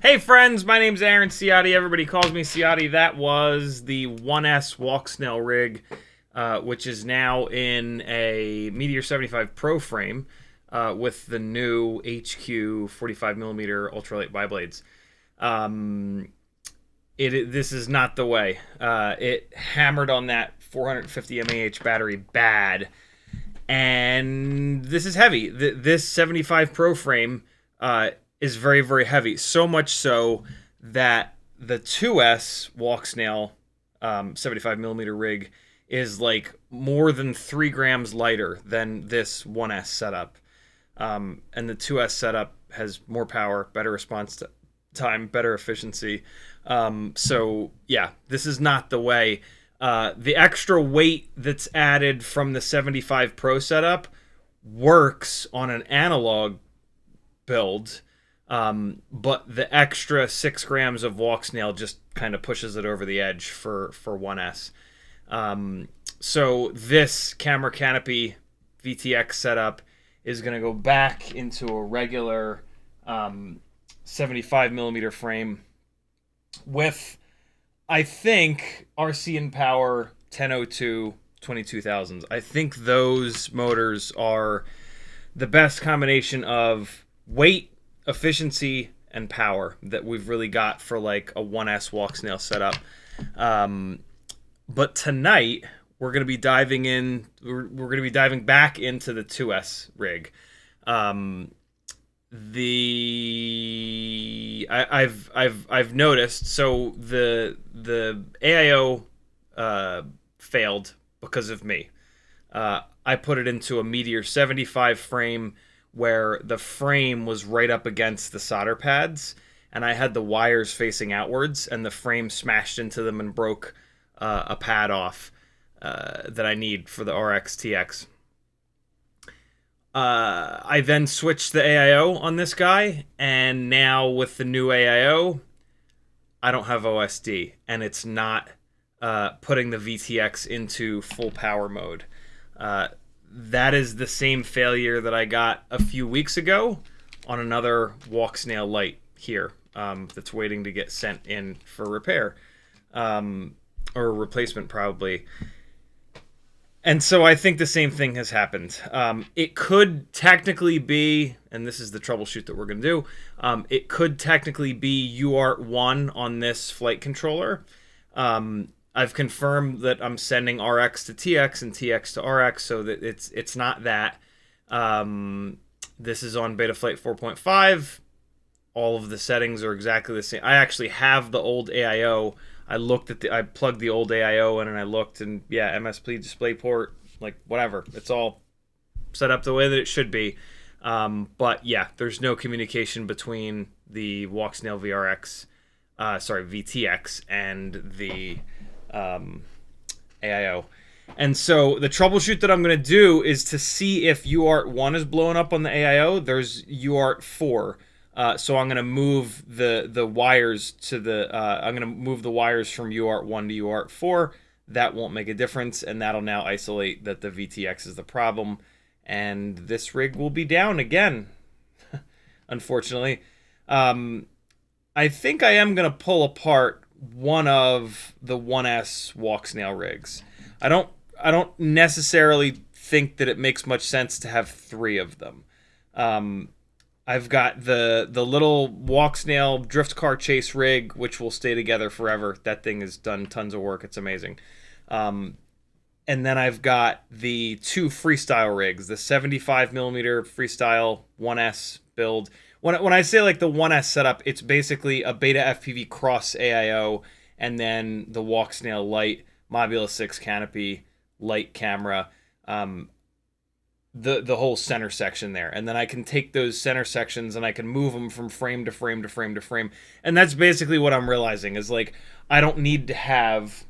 Hey friends, my name's Aaron Ciotti. Everybody calls me Ciotti. That was the 1S Walksnail rig, which is now in a Meteor 75 Pro frame with the new HQ 45mm ultralight biblades. This is not the way. It hammered on that 450 mAh battery bad, and this is heavy. This 75 Pro frame is very, very heavy. So much so that the 2S Walksnail 75mm rig is like more than 3 grams lighter than this 1S setup. And the 2S setup has more power, better response time, better efficiency. So yeah, this is not the way. The extra weight that's added from the 75 Pro setup works on an analog build. But the extra 6 grams of Walksnail just kind of pushes it over the edge for 1S. So this camera canopy VTX setup is going to go back into a regular 75mm frame with, I think, RC and Power 1002 22,000s. I think those motors are the best combination of weight, efficiency, and power that we've really got for like a 1S Walksnail setup. But tonight we're going to be diving in. We're going to be diving back into the 2S rig. I've noticed. So the AIO failed because of me. I put it into a Meteor 75 frame where the frame was right up against the solder pads, and I had the wires facing outwards, and the frame smashed into them and broke a pad off that I need for the RX-TX. I then switched the AIO on this guy, and now with the new AIO, I don't have OSD, and it's not putting the VTX into full power mode. That is the same failure that I got a few weeks ago on another Walksnail Lite here that's waiting to get sent in for repair or replacement probably. And so I think the same thing has happened. It could technically be, and this is the troubleshoot that we're going to do, it could technically be UART1 on this flight controller. I've confirmed that I'm sending RX to TX and TX to RX, so that it's not that. This is on Betaflight 4.5. All of the settings are exactly the same. I actually have the old AIO. I plugged the old AIO in and I looked, and yeah, MSP DisplayPort, like whatever. It's all set up the way that it should be. But yeah, there's no communication between the Walksnail VTX and the AIO. And so the troubleshoot that I'm going to do is to see if UART1 is blowing up on the AIO. There's UART4. So I'm going to move the wires to the I'm going to move the wires from UART1 to UART4. That won't make a difference, and that'll now isolate that the VTX is the problem, and this rig will be down again. Unfortunately, I think I am going to pull apart one of the 1S Walksnail rigs. I don't necessarily think that it makes much sense to have 3 of them. I've got the little Walksnail drift car chase rig, which will stay together forever. That thing has done tons of work. It's amazing. And then I've got the 2 Freestyle rigs, the 75mm Freestyle 1S build. When I say like the 1S setup, it's basically a Betaflight cross AIO and then the Walksnail Lite Mobula 6 canopy light camera. The whole center section there, and then I can take those center sections and I can move them from frame to frame to frame to frame, and that's basically what I'm realizing is like I don't need to have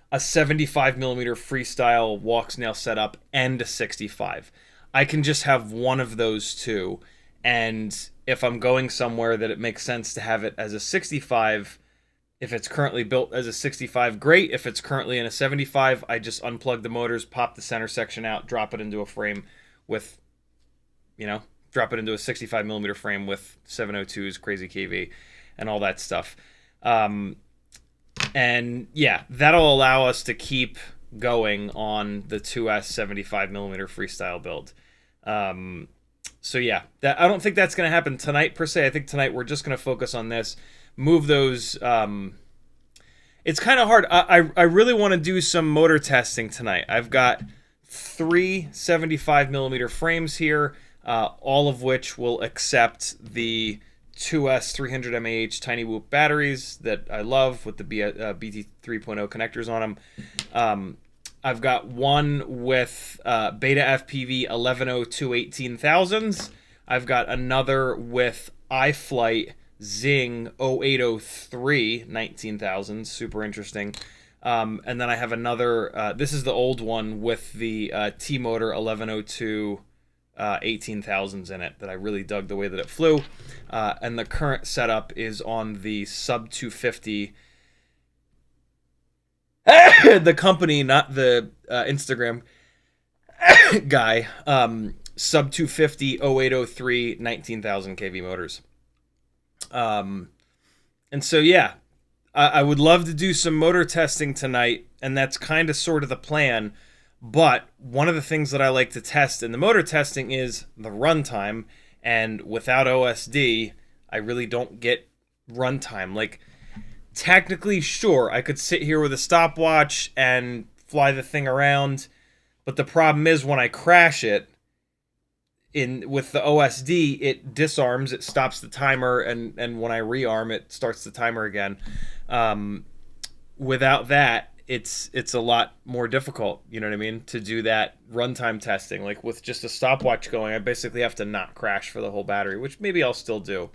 a 75mm Freestyle Walksnail setup and a 65. I can just have one of those two, and if I'm going somewhere that it makes sense to have it as a 65, if it's currently built as a 65, great. If it's currently in a 75, I just unplug the motors, pop the center section out, drop it into a frame with, drop it into a 65mm frame with 702's crazy KV and all that stuff. And yeah, that'll allow us to keep going on the 2S 75mm Freestyle build. So yeah, I don't think that's going to happen tonight per se. I think tonight we're just going to focus on this. Move those. It's kind of hard. I really want to do some motor testing tonight. I've got 3 75mm frames here, all of which will accept the 2S 300 mAh TinyWhoop batteries that I love with the BT 3.0 connectors on them. I've got one with Betaflight 1102 18,000s. I've got another with iFlight Zing 0803 19,000, super interesting. And then I have another, this is the old one with the T-Motor 1102 18,000s in it that I really dug the way that it flew. And the current setup is on the sub 250, the company, not the Instagram guy, sub 250 0803 19,000 kV motors. And so, yeah, I would love to do some motor testing tonight, and that's kind of sort of the plan. But one of the things that I like to test in the motor testing is the runtime, and without OSD, I really don't get runtime. Like, technically, sure, I could sit here with a stopwatch and fly the thing around, but the problem is when I crash it, with the OSD, it disarms, it stops the timer, and when I rearm, it starts the timer again. Without that, it's a lot more difficult, you know what I mean, to do that runtime testing. Like with just a stopwatch going, I basically have to not crash for the whole battery, which maybe I'll still do.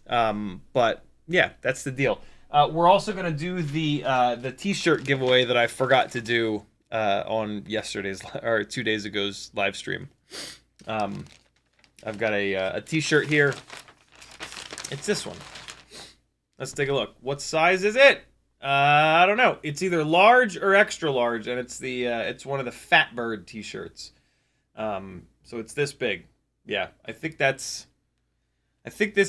But yeah, that's the deal. We're also going to do the t-shirt giveaway that I forgot to do on yesterday's or 2 days ago's live stream. I've got a t-shirt here. It's this one. Let's take a look. What size is it? I don't know. It's either large or extra large, and it's one of the Fat Bird t-shirts. So it's this big. Yeah, I think this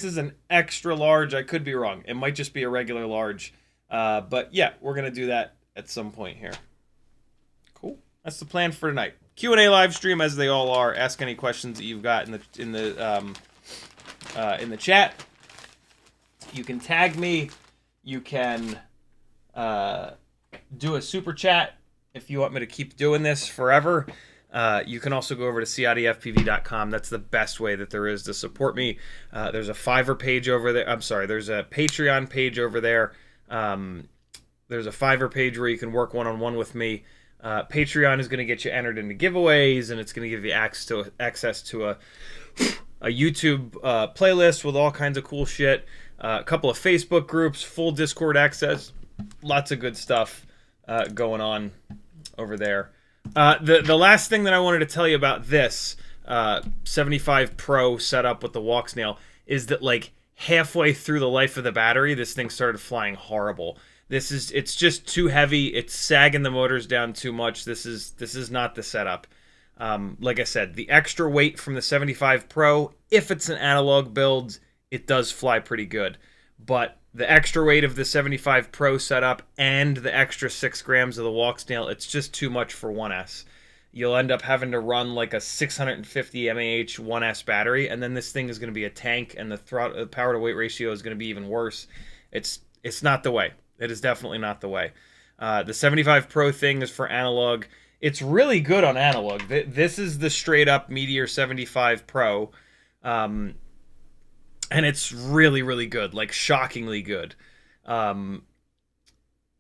is an extra large. I could be wrong. It might just be a regular large. But yeah, we're gonna do that at some point here. Cool. That's the plan for tonight. Q&A live stream, as they all are. Ask any questions that you've got in the chat. You can tag me. You can do a super chat if you want me to keep doing this forever. You can also go over to CiottiFPV.com. That's the best way that there is to support me. There's a Fiverr page over there. I'm sorry, there's a Patreon page over there. There's a Fiverr page where you can work one-on-one with me. Patreon is going to get you entered into giveaways, and it's going to give you access to a YouTube playlist with all kinds of cool shit. A couple of Facebook groups, full Discord access. Lots of good stuff going on over there. The last thing that I wanted to tell you about this 75 Pro setup with the Walksnail is that, like, halfway through the life of the battery, this thing started flying horrible. It's just too heavy. It's sagging the motors down too much. This is not the setup. Like I said, the extra weight from the 75 Pro, if it's an analog build, it does fly pretty good. But the extra weight of the 75 Pro setup and the extra 6 grams of the Walksnail, it's just too much for 1S. You'll end up having to run like a 650 mAh 1S battery, and then this thing is going to be a tank, and the power to weight ratio is going to be even worse. It's not the way. It is definitely not the way. The 75 Pro thing is for analog. It's really good on analog. This is the straight up Meteor 75 Pro. And it's really, really good. Like, shockingly good.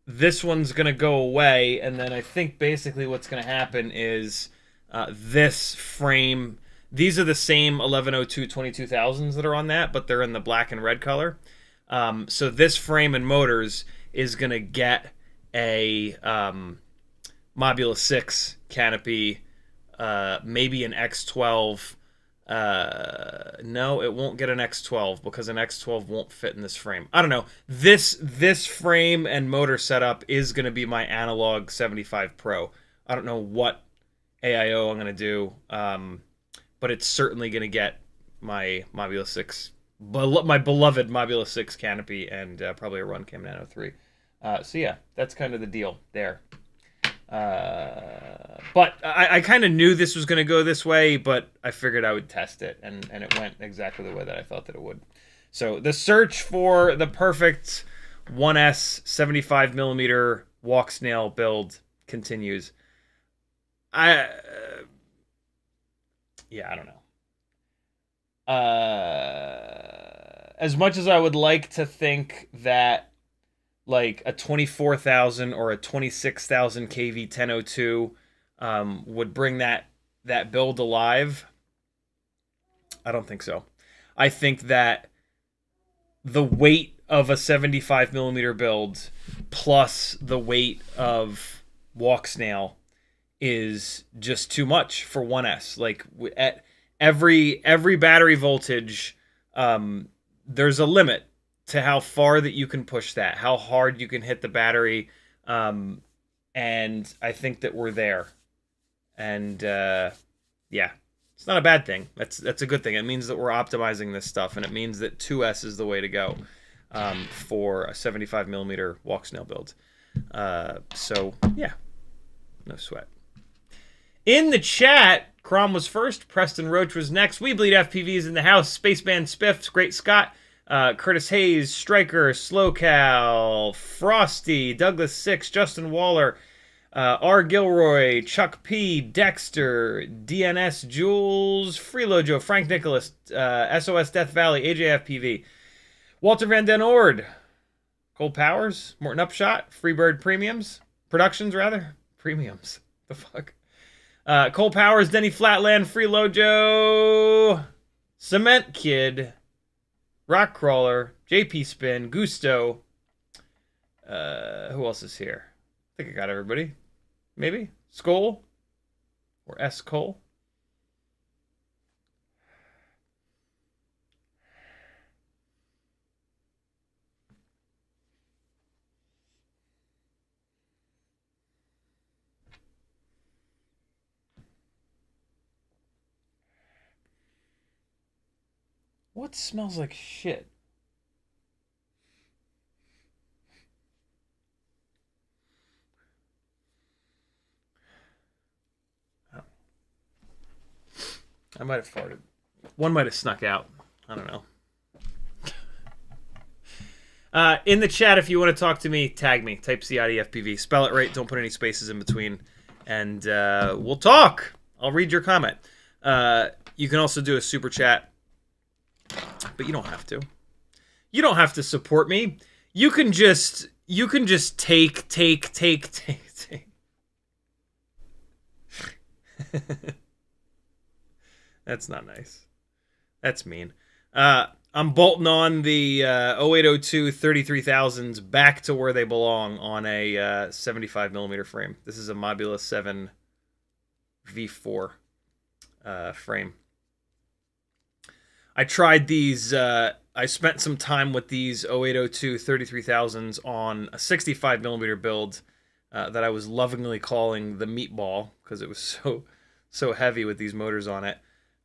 This one's going to go away, and then I think basically what's going to happen is this frame... These are the same 1102 22,000s that are on that, but they're in the black and red color. So this frame and motors is going to get a Mobula 6 canopy, maybe an X12. No, it won't get an X12 because an X12 won't fit in this frame. I don't know. This frame and motor setup is going to be my analog 75 Pro. I don't know what AIO I'm going to do, but it's certainly going to get my Mobula 6, my beloved Mobula 6 canopy, and probably a Runcam Nano 3. So yeah, that's kind of the deal there. But I kind of knew this was going to go this way, but I figured I would test it, and it went exactly the way that I thought that it would. So the search for the perfect 1S 75mm Walksnail build continues. Yeah, I don't know. As much as I would like to think that like a 24,000 or a 26,000 kV 1002 would bring that build alive, I don't think so. I think that the weight of a 75mm build plus the weight of Walksnail is just too much for 1S. Like, at every battery voltage, there's a limit to how far that you can push that, how hard you can hit the battery, and I think that we're there. And yeah, it's not a bad thing. That's a good thing. It means that we're optimizing this stuff, and it means that 2S is the way to go for a 75mm Walksnail build. So yeah, no sweat. In the chat, Crom was first, Preston Roach was next. We Bleed FPVs in the house. Spaceman Spiff, Great Scott, Curtis Hayes, Striker, SlowCal, Frosty, Douglas Six, Justin Waller, R. Gilroy, Chuck P, Dexter, DNS Jules, Freelojo, Frank Nicholas, SOS Death Valley, AJFPV, Walter Van Den Ord, Cole Powers, Morton Upshot, Freebird Premiums, Productions rather, Premiums, the fuck. Cole Powers, Denny Flatland, Freelojo, Cement Kid, Rock Crawler, JP Spin, Gusto. Who else is here? I think I got everybody. Maybe? Skoll? Or S. Cole? What smells like shit? I might have farted. One might have snuck out. I don't know. In the chat, if you want to talk to me, tag me. Type CiottiFPV. Spell it right. Don't put any spaces in between. And we'll talk. I'll read your comment. You can also do a super chat. But you don't have to. You don't have to support me. You can just take. That's not nice. That's mean. I'm bolting on the 0802 33,000s back to where they belong on a 75mm frame. This is a Mobula 7 V4 frame. I tried these. I spent some time with these 0802 33,000s on a 65mm build that I was lovingly calling the meatball because it was so heavy with these motors on it.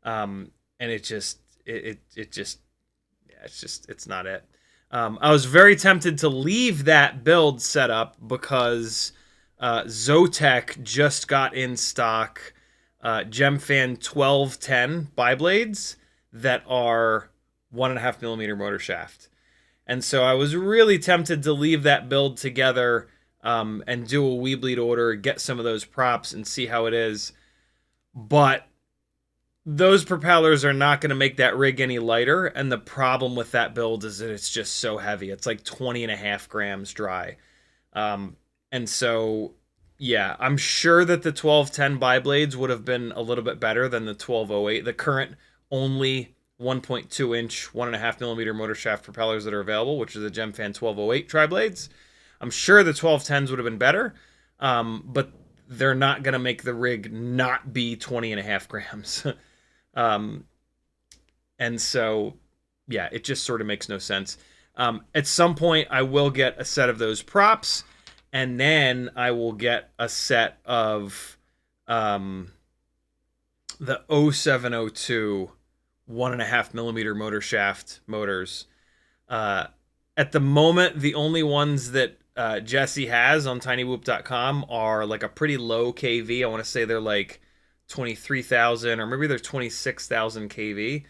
And it's not it. I was very tempted to leave that build setup because Zotac just got in stock Gemfan 1210 biblades that are 1.5mm motor shaft. And so I was really tempted to leave that build together and do a Weebleed order, get some of those props and see how it is. But those propellers are not going to make that rig any lighter, and the problem with that build is that it's just so heavy. It's like 20.5 grams dry. And so, yeah, I'm sure that the 1210 biblades would have been a little bit better than the 1208. The current only 1.2-inch, 1.5mm motor shaft propellers that are available, which are the Gemfan 1208 tri-blades. I'm sure the 1210s would have been better, but they're not going to make the rig not be 20.5 grams. And so, yeah, it just sort of makes no sense. At some point, I will get a set of those props, and then I will get a set of the 0702 1.5mm motor shaft motors. At the moment, the only ones that Jesse has on TinyWhoop.com are like a pretty low KV. I want to say they're like 23,000 or maybe they're 26,000 kV.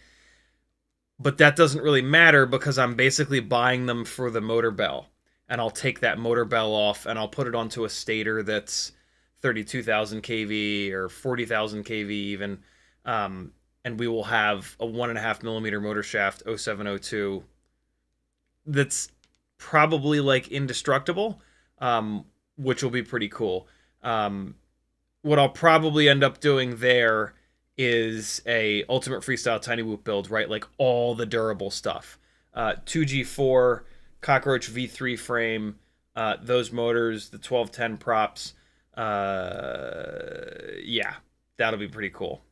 But that doesn't really matter because I'm basically buying them for the motor bell. And I'll take that motor bell off and I'll put it onto a stator that's 32,000 kV or 40,000 kV even. And we will have a 1.5mm motor shaft 0702 that's probably like indestructible, which will be pretty cool. What I'll probably end up doing there is a Ultimate Freestyle TinyWhoop build, right? Like all the durable stuff. 2G4, Cockroach V3 frame, those motors, the 1210 props. Yeah, that'll be pretty cool.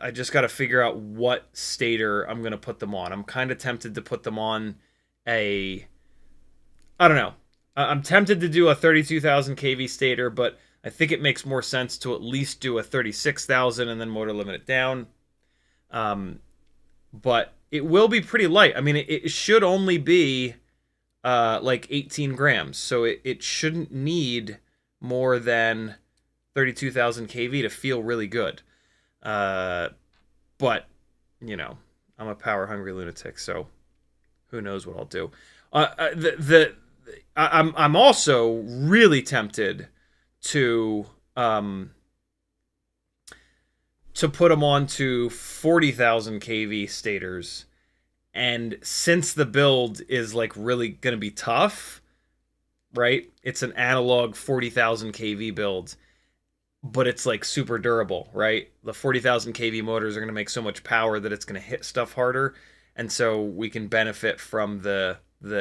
I just got to figure out what stator I'm going to put them on. I'm kind of tempted to put them on I don't know. I'm tempted to do a 32,000 kV stator, but I think it makes more sense to at least do a 36,000 and then motor limit it down. But it will be pretty light. I mean, it should only be like 18 grams. So it shouldn't need more than 32,000 kV to feel really good. But, you know, I'm a power-hungry lunatic, so who knows what I'll do. I'm also really tempted to put them onto 40,000 kV stators, and since the build is like really gonna be tough, right? It's an analog 40,000 kV build, but it's like super durable, right? The 40,000 kV motors are gonna make so much power that it's gonna hit stuff harder, and so we can benefit from the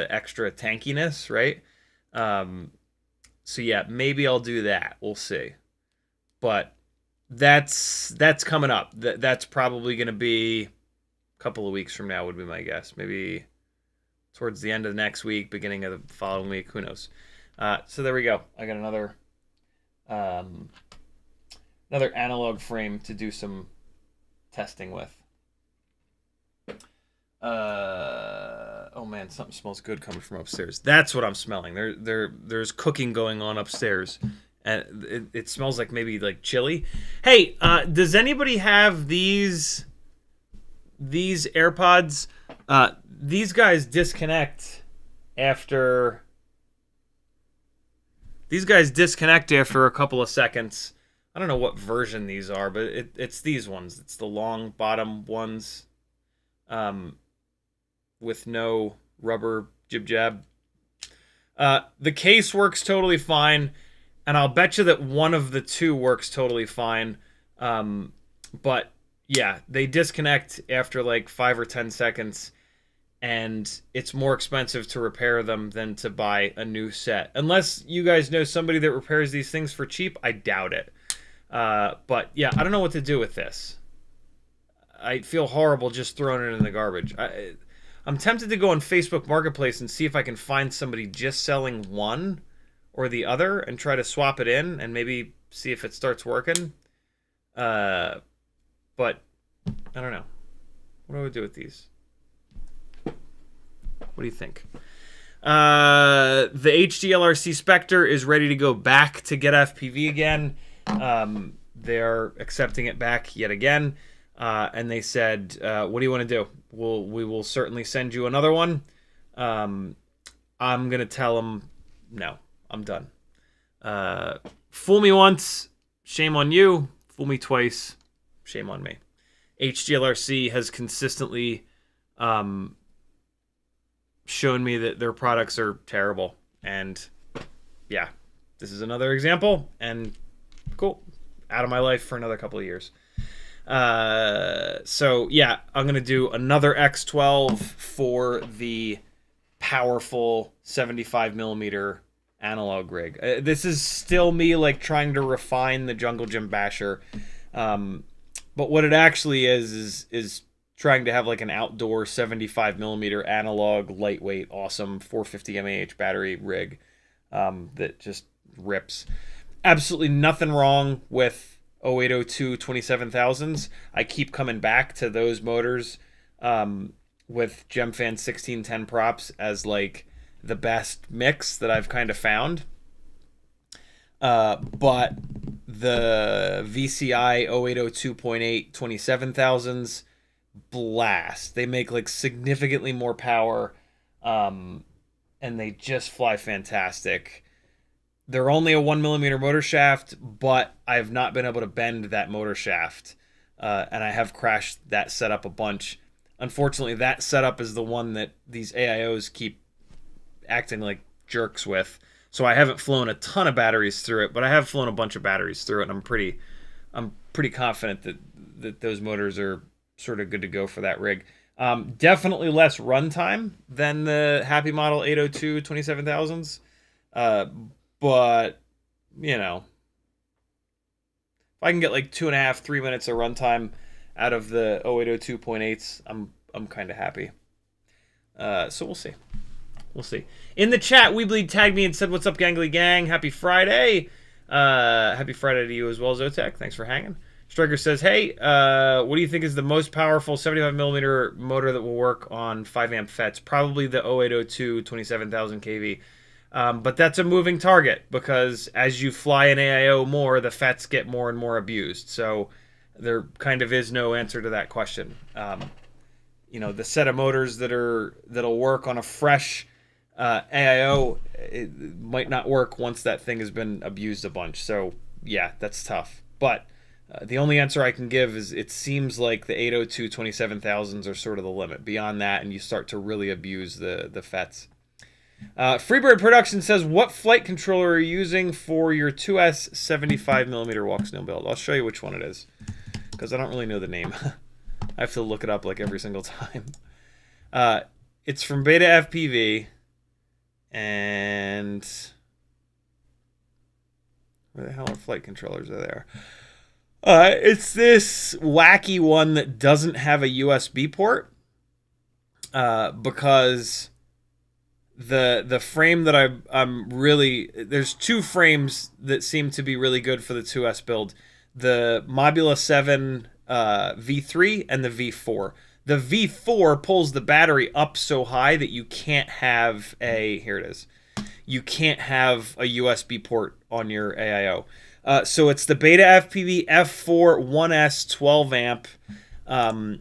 extra tankiness, right? So yeah, maybe I'll do that. We'll see. But that's coming up. That's probably going to be a couple of weeks from now would be my guess. Maybe towards the end of the next week, beginning of the following week. Who knows? So there we go. I got another analog frame to do some testing with. Oh man, something smells good coming from upstairs. That's what I'm smelling. There's cooking going on upstairs, and it smells like maybe like chili. Hey, does anybody have these AirPods? These guys disconnect after. These guys disconnect after a couple of seconds. I don't know what version these are, but it's these ones. It's the long bottom ones, with no rubber jib jab. The case works totally fine, and I'll bet you that one of the two works totally fine. But yeah, they disconnect after like 5 or 10 seconds, and it's more expensive to repair them than to buy a new set. Unless you guys know somebody that repairs these things for cheap, I doubt it. But yeah, I don't know what to do with this. I feel horrible just throwing it in the garbage. I'm tempted to go on Facebook Marketplace and see if I can find somebody just selling one or the other and try to swap it in and maybe see if it starts working. But I don't know. What do I do with these? What do you think? The HGLRC Spectre is ready to go back to GetFPV again. They're accepting it back yet again. And they said, what do you want to do? We will certainly send you another one. I'm going to tell them, no, I'm done. Fool me once, shame on you. Fool me twice, shame on me. HGLRC has consistently shown me that their products are terrible. And yeah, this is another example. And cool. Out of my life for another couple of years. So yeah, I'm gonna do another X12 for the powerful 75mm analog rig. This is still me like trying to refine the Jungle Gym Basher, but what it actually is trying to have like an outdoor 75mm analog, lightweight, awesome 450 mAh battery rig that just rips. Absolutely nothing wrong with 0802 27000s. I keep coming back to those motors with GemFan 1610 props as like the best mix that I've kind of found. But the VCI 0802.8 27000s blast. They make like significantly more power, and they just fly fantastic. They're only a 1mm motor shaft, but I have not been able to bend that motor shaft, and I have crashed that setup a bunch. Unfortunately, that setup is the one that these AIOs keep acting like jerks with. So I haven't flown a ton of batteries through it, but I have flown a bunch of batteries through it, and I'm pretty confident that those motors are sort of good to go for that rig. Definitely less runtime than the Happy Model 802 27000s. But, you know, if I can get like 2.5, 3 minutes of runtime out of the 0802.8s, I'm kind of happy. So we'll see. We'll see. In the chat, Weebleed tagged me and said, "What's up, Gangly Gang? Happy Friday." Happy Friday to you as well, Zotek. Thanks for hanging. Striker says, "Hey, what do you think is the most powerful 75mm motor that will work on 5-amp FETs? Probably the 0802 27000 kV. But that's a moving target because as you fly an AIO more, the FETs get more and more abused. So there kind of is no answer to that question. You know, the set of motors that'll work on a fresh AIO, it might not work once that thing has been abused a bunch. So yeah, that's tough. But the only answer I can give is it seems like the 802 27000s are sort of the limit. Beyond that, and you start to really abuse the FETs. Freebird Production says, "What flight controller are you using for your 2S 75mm Walksnail build?" I'll show you which one it is, because I don't really know the name. I have to look it up like every single time. It's from Betaflight, and where the hell are flight controllers? Are there? It's this wacky one that doesn't have a USB port, because the frame that I'm really, there's two frames that seem to be really good for the 2S build. The Mobula 7 V3 and the V4. The V4 pulls the battery up so high that you can't have a, here it is. you can't have a USB port on your AIO. So it's the Betaflight F4 1S 12 amp, and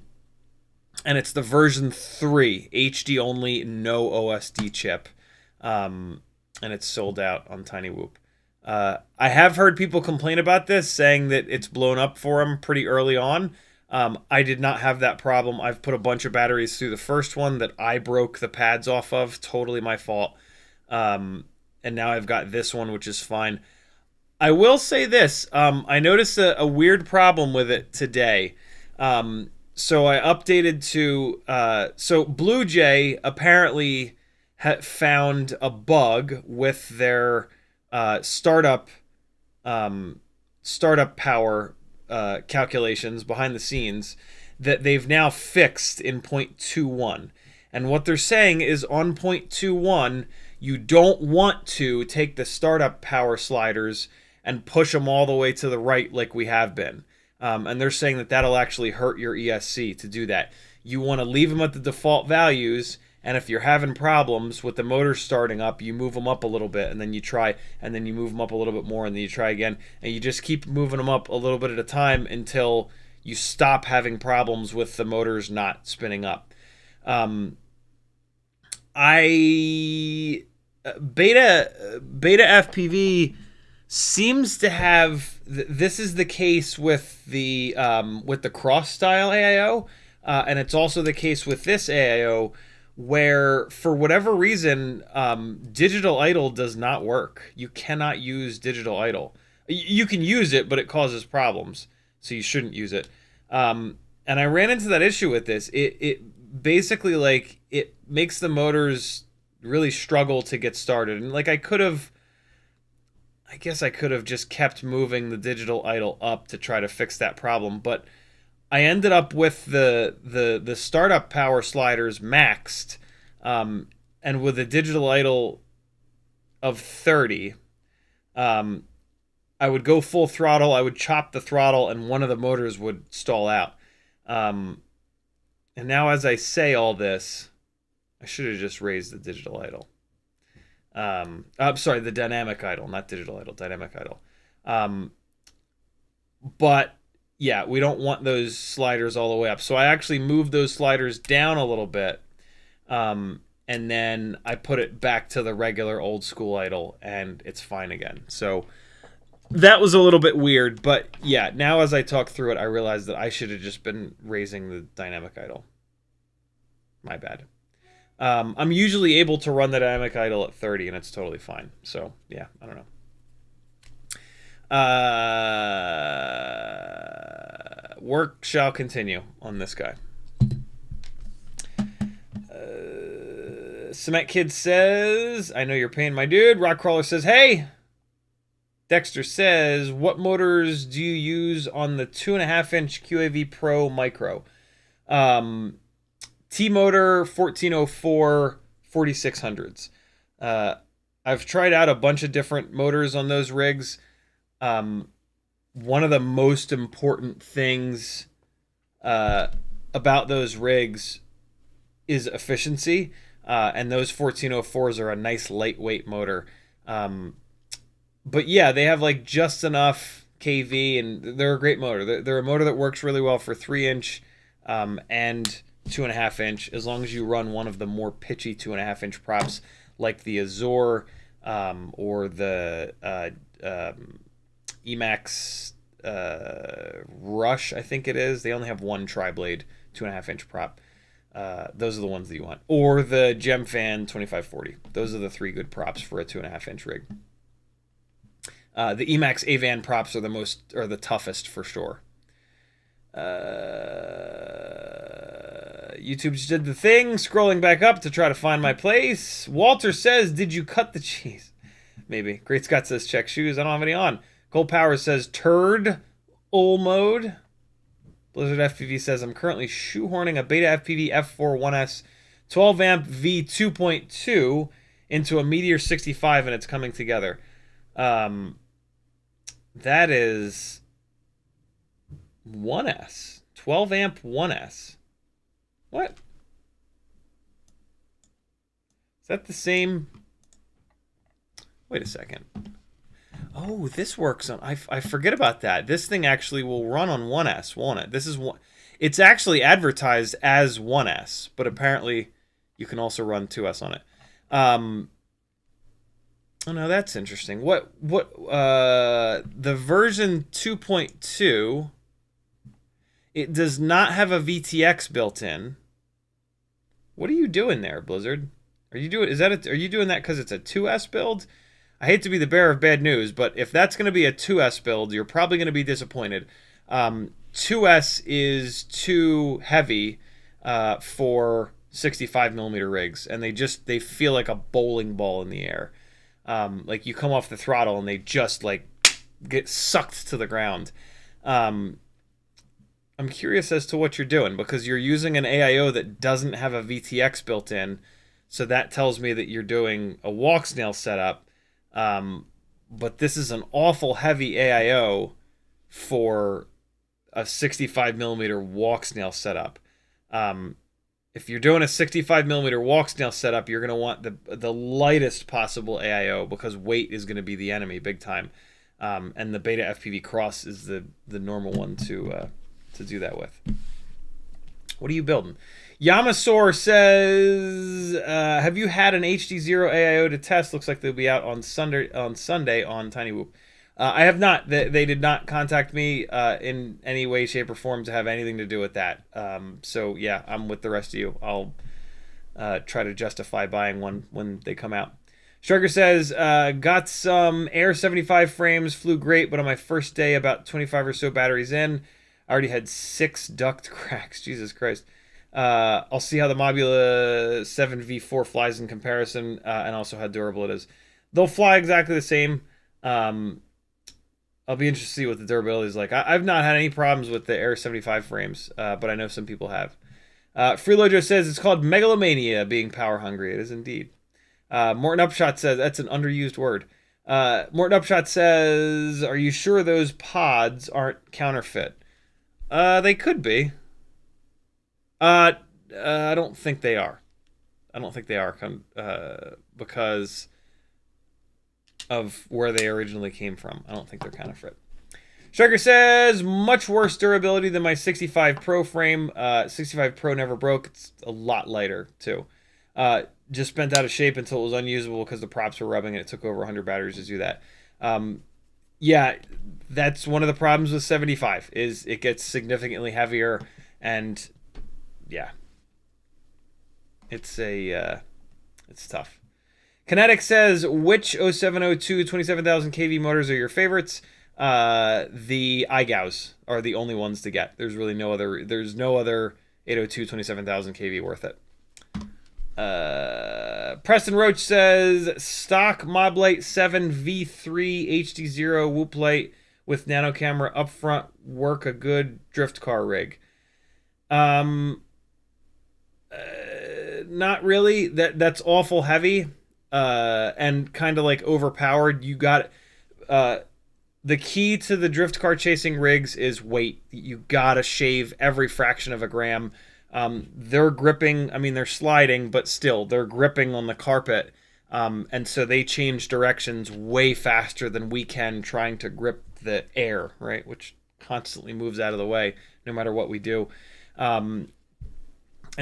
it's the version 3 HD only, no OSD chip, and it's sold out on TinyWhoop. I have heard people complain about this, saying that it's blown up for them pretty early on. I did not have that problem. I've put a bunch of batteries through the first one that I broke the pads off of. Totally my fault. And now I've got this one, which is fine. I will say this. I noticed a weird problem with it today. So I updated to... so Blue Jay apparently found a bug with their startup power calculations behind the scenes that they've now fixed in 0.21. And what they're saying is on 0.21, you don't want to take the startup power sliders and push them all the way to the right like we have been. And they're saying that that'll actually hurt your ESC to do that. You want to leave them at the default values, and if you're having problems with the motor starting up, you move them up a little bit, and then you try, and then you move them up a little bit more, and then you try again, and you just keep moving them up a little bit at a time until you stop having problems with the motors not spinning up. Betaflight seems to have this is the case with the cross style AIO, and it's also the case with this AIO, where for whatever reason digital idle does not work. You cannot use digital idle. You can use it, but it causes problems, so you shouldn't use it. And I ran into that issue with this. It basically, like, it makes the motors really struggle to get started. And like I guess I could have just kept moving the digital idle up to try to fix that problem, but I ended up with the startup power sliders maxed, and with a digital idle of 30, I would go full throttle, I would chop the throttle, and one of the motors would stall out. And now as I say all this, I should have just raised the digital idle. I'm sorry, the dynamic idle, not digital idle, dynamic idle. But yeah, we don't want those sliders all the way up. So I actually moved those sliders down a little bit. And then I put it back to the regular old school idle, and it's fine again. So that was a little bit weird, but yeah, now as I talk through it, I realized that I should have just been raising the dynamic idle. My bad. I'm usually able to run the dynamic idle at 30, and it's totally fine. So yeah, I don't know. Work shall continue on this guy. Cement Kid says, I know you're paying, my dude. Rockcrawler says, hey. Dexter says, what motors do you use on the 2.5-inch QAV-Pro Micro? T-Motor 1404 4600s. I've tried out a bunch of different motors on those rigs. One of the most important things about those rigs is efficiency, and those 1404s are a nice lightweight motor. But yeah, they have like just enough kV, and they're a great motor. They're a motor that works really well for 3-inch and 2.5-inch, as long as you run one of the more pitchy 2.5-inch props like the Azure or the Emax Rush, I think it is. They only have one tri-blade 2.5-inch prop. Those are the ones that you want. Or the Gemfan 2540. Those are the 3 good props for a 2.5-inch rig. The Emax Avan props are the toughest for sure. YouTube just did the thing, scrolling back up to try to find my place. Walter says, did you cut the cheese? Maybe. Great Scott says, check shoes. I don't have any on. Cold Power says, turd ul mode. Blizzard FPV says, I'm currently shoehorning a Betaflight F4 1S 12 amp V 2.2 into a Meteor 65, and it's coming together. That is 1S. 12 amp 1S. What? Is that the same? Wait a second. Oh, this works on... I forget about that. This thing actually will run on 1S, won't it? This is one... It's actually advertised as 1S, but apparently you can also run 2S on it. Oh no, that's interesting. The version 2.2, it does not have a VTX built in. What are you doing there, Blizzard? Are you doing that because it's a 2S build? I hate to be the bearer of bad news, but if that's going to be a 2S build, you're probably going to be disappointed. 2S is too heavy for 65mm rigs, and they feel like a bowling ball in the air. Like you come off the throttle and they just like get sucked to the ground. I'm curious as to what you're doing, because you're using an AIO that doesn't have a VTX built in, so that tells me that you're doing a Walksnail setup. But this is an awful heavy AIO for a 65mm Walksnail setup. If you're doing a 65mm Walksnail setup, you're going to want the lightest possible AIO, because weight is going to be the enemy big time. And the Betaflight Cross is the normal one to do that with. What are you building? Yamasaur says, have you had an HDZero AIO to test? Looks like they'll be out on Sunday on TinyWhoop. I have not. They did not contact me in any way, shape, or form to have anything to do with that. So yeah, I'm with the rest of you. I'll try to justify buying one when they come out. Striker says, got some Air 75 frames, flew great, but on my first day, about 25 or so batteries in, I already had 6 duct cracks. Jesus Christ. I'll see how the Mobula 7V4 flies in comparison, and also how durable it is. They'll fly exactly the same. I'll be interested to see what the durability is like. I've not had any problems with the Air 75 frames, but I know some people have. Freelojo says it's called megalomania, being power hungry. It is indeed. Morton Upshot says that's an underused word. Morton Upshot says, are you sure those pods aren't counterfeit? They could be. I don't think they are. I don't think they are, because of where they originally came from. I don't think they're counterfeit. Striker says, much worse durability than my 65 Pro frame. 65 Pro never broke. It's a lot lighter, too. Just bent out of shape until it was unusable because the props were rubbing, and it took over 100 batteries to do that. Yeah, that's one of the problems with 75, is it gets significantly heavier, and yeah, it's tough. Kinetic says, which 0702 27,000 kV motors are your favorites? The iGaus are the only ones to get. There's really no other. There's no other 802 27,000 kV worth it. Preston Roach says, stock Moblite 7 V3 HDZero Whoop light with nano camera up front work a good drift car rig. Not really. That's awful heavy. And kind of like overpowered. You got the key to the drift car chasing rigs is weight. You gotta shave every fraction of a gram. They're gripping, I mean, they're sliding, but still, they're gripping on the carpet. And so they change directions way faster than we can trying to grip the air, right? Which constantly moves out of the way no matter what we do. And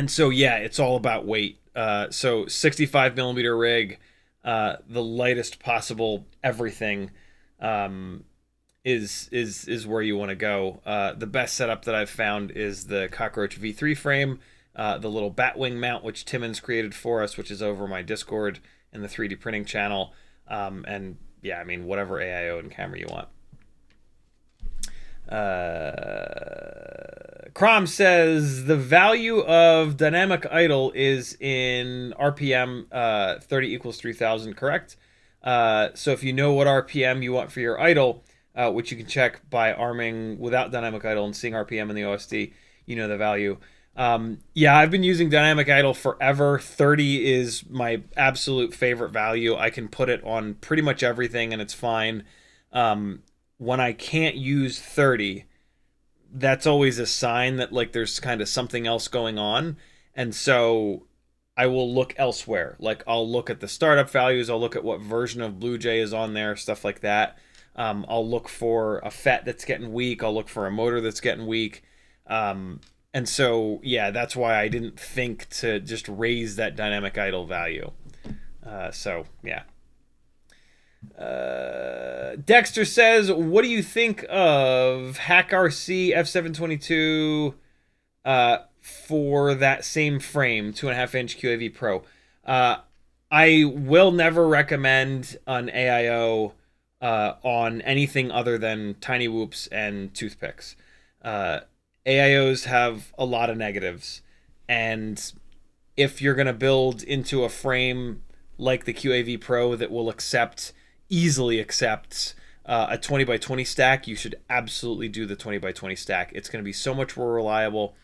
so, yeah, it's all about weight. So 65mm rig, the lightest possible everything, is where you want to go. The best setup that I've found is the Cockroach V3 frame, the little Batwing mount, which Timmons created for us, which is over my Discord in the 3D printing channel. And yeah, I mean, whatever AIO and camera you want. Crom says the value of dynamic idle is in RPM 30 equals 3000, correct? So if you know what RPM you want for your idle, which you can check by arming without dynamic idle and seeing RPM in the OSD, you know the value. Yeah, I've been using dynamic idle forever. 30 is my absolute favorite value. I can put it on pretty much everything and it's fine. When I can't use 30, that's always a sign that like there's kind of something else going on. And so I will look elsewhere. Like, I'll look at the startup values, I'll look at what version of Blue Jay is on there, stuff like that. I'll look for a FET that's getting weak, I'll look for a motor that's getting weak. And so, yeah, that's why I didn't think to just raise that dynamic idle value. So, yeah. Dexter says, what do you think of HackRC F722 for that same frame, 2.5-inch QAV Pro? I will never recommend an AIO on anything other than TinyWhoops and toothpicks. AIOs have a lot of negatives, and if you're going to build into a frame like the QAV Pro that will easily accept a 20x20 stack, you should absolutely do the 20x20 stack. It's going to be so much more reliable,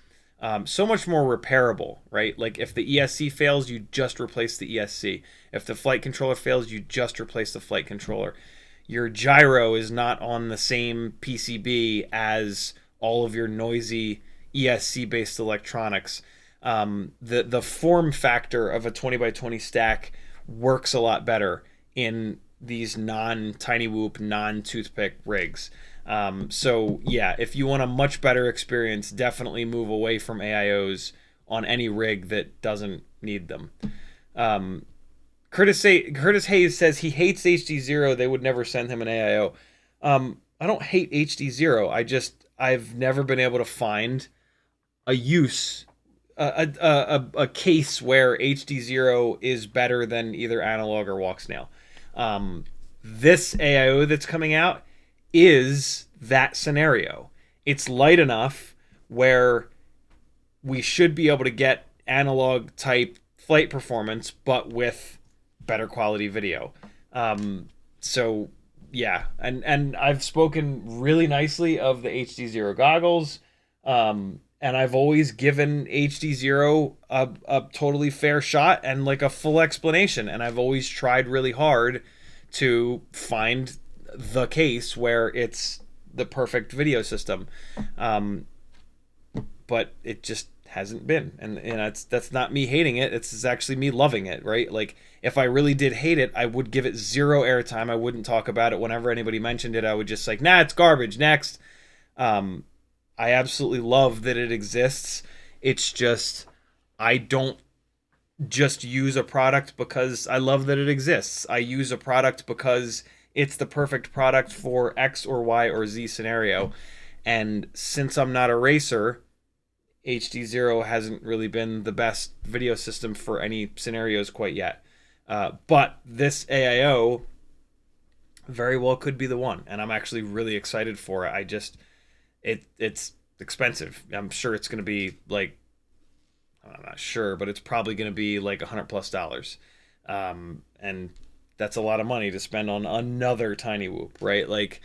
so much more repairable, right? Like, if the ESC fails, you just replace the ESC. If the flight controller fails, you just replace the flight controller. Your gyro is not on the same PCB as all of your noisy ESC-based electronics. The form factor of a 20x20 stack works a lot better in these non-TinyWhoop, non-toothpick rigs. So yeah, if you want a much better experience, definitely move away from AIOs on any rig that doesn't need them. Curtis Hayes says he hates HDZero. They would never send him an AIO. I don't hate HDZero. I've never been able to find a use, a case where HDZero is better than either analog or Walksnail. This AIO that's coming out is that scenario. It's light enough where we should be able to get analog type flight performance, but with better quality video. So yeah, and I've spoken really nicely of the HDZero goggles, and I've always given HDZero a totally fair shot and like a full explanation, and I've always tried really hard to find the case where it's the perfect video system, but it just hasn't been, and that's not me hating it, it's actually me loving it, right? Like, if I really did hate it, I would give it zero airtime. I wouldn't talk about it whenever anybody mentioned it. I would just like, nah, it's garbage, next. I absolutely love that it exists. It's just, I don't just use a product because I love that it exists. I use a product because it's the perfect product for X or Y or Z scenario. And since I'm not a racer, HDZero hasn't really been the best video system for any scenarios quite yet. But this AIO very well could be the one, and I'm actually really excited for it. It's expensive. I'm sure it's going to be like, I'm not sure, but it's probably going to be like $100+. And that's a lot of money to spend on another TinyWhoop, right? Like,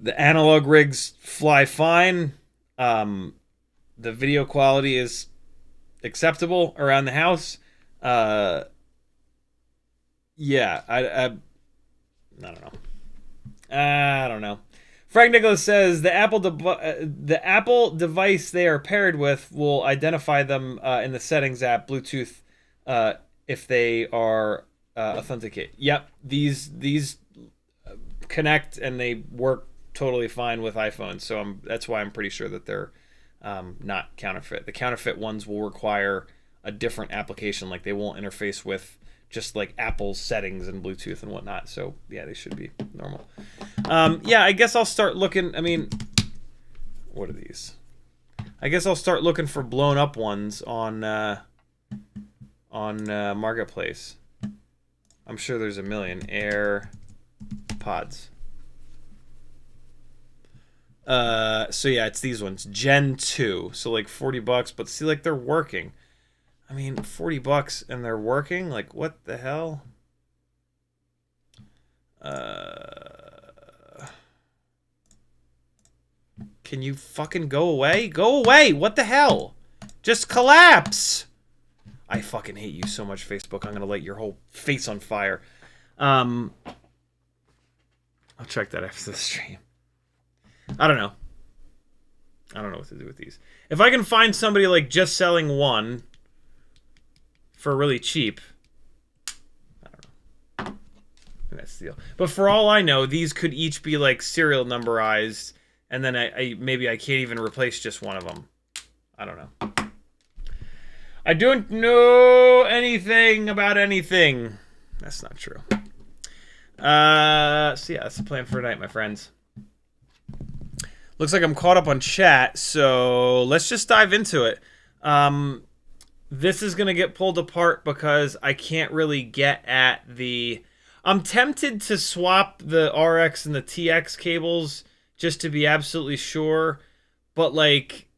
the analog rigs fly fine. The video quality is acceptable around the house. Yeah, I don't know. I don't know. Frank Nicholas says the Apple device they are paired with will identify them in the settings app Bluetooth if they are authenticate. Yep, these connect and they work totally fine with iPhones. So that's why I'm pretty sure that they're not counterfeit. The counterfeit ones will require a different application, like they won't interface with just like Apple's settings and Bluetooth and whatnot. So yeah, they should be normal. Yeah, I guess I'll start looking. I mean, what are these? I guess I'll start looking for blown up ones on Marketplace. I'm sure there's a million AirPods. So yeah, it's these ones, Gen 2. So like $40, but see, like they're working. I mean, $40 and they're working? Like, what the hell? Can you fucking go away? Go away! What the hell? Just collapse! I fucking hate you so much, Facebook. I'm gonna light your whole face on fire. I'll check that after the stream. I don't know. I don't know what to do with these. If I can find somebody like just selling one, for really cheap. I don't know. I think that's the deal. But for all I know, these could each be like serial numberized, and then maybe I can't even replace just one of them. I don't know. I don't know anything about anything. That's not true. So yeah, that's the plan for tonight, my friends. Looks like I'm caught up on chat, so let's just dive into it. This is going to get pulled apart because I can't really get at the... I'm tempted to swap the RX and the TX cables just to be absolutely sure, but like...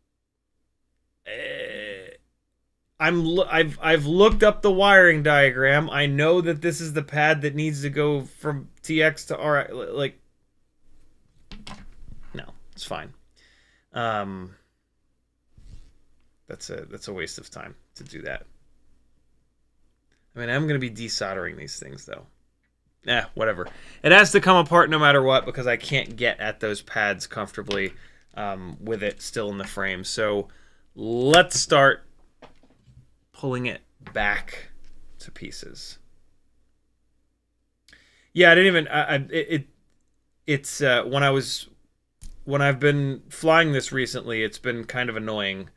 I've looked up the wiring diagram. I know that this is the pad that needs to go from TX to RX. Like, no, it's fine. That's a waste of time to do that. I mean, I'm gonna be desoldering these things though. Whatever. It has to come apart no matter what because I can't get at those pads comfortably with it still in the frame. So let's start pulling it back to pieces. Yeah, I didn't even. It's when I've been flying this recently, it's been kind of annoying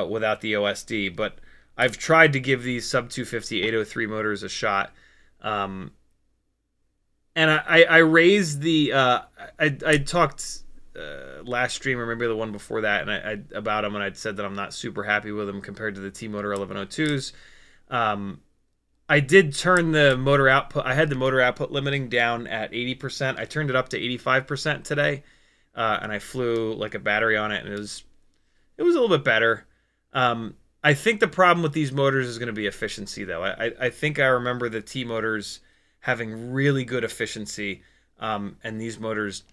without the OSD. But I've tried to give these sub 250 803 motors a shot, and I raised the. I talked last stream or maybe the one before that, and I about them, and I'd said that I'm not super happy with them compared to the T-Motor 1102s. I did turn the motor output. I had the motor output limiting down at 80%. I turned it up to 85% today, and I flew like a battery on it, and it was a little bit better. I think the problem with these motors is going to be efficiency, though. I think I remember the T-Motors having really good efficiency, and these motors...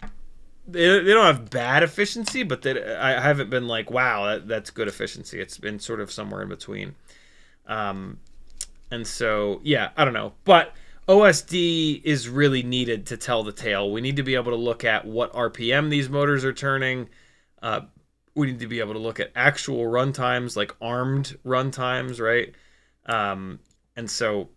They don't have bad efficiency, but I haven't been like, wow, that's good efficiency. It's been sort of somewhere in between. And so, yeah, I don't know. But OSD is really needed to tell the tale. We need to be able to look at what RPM these motors are turning. We need to be able to look at actual run times, like armed run times, right? And so,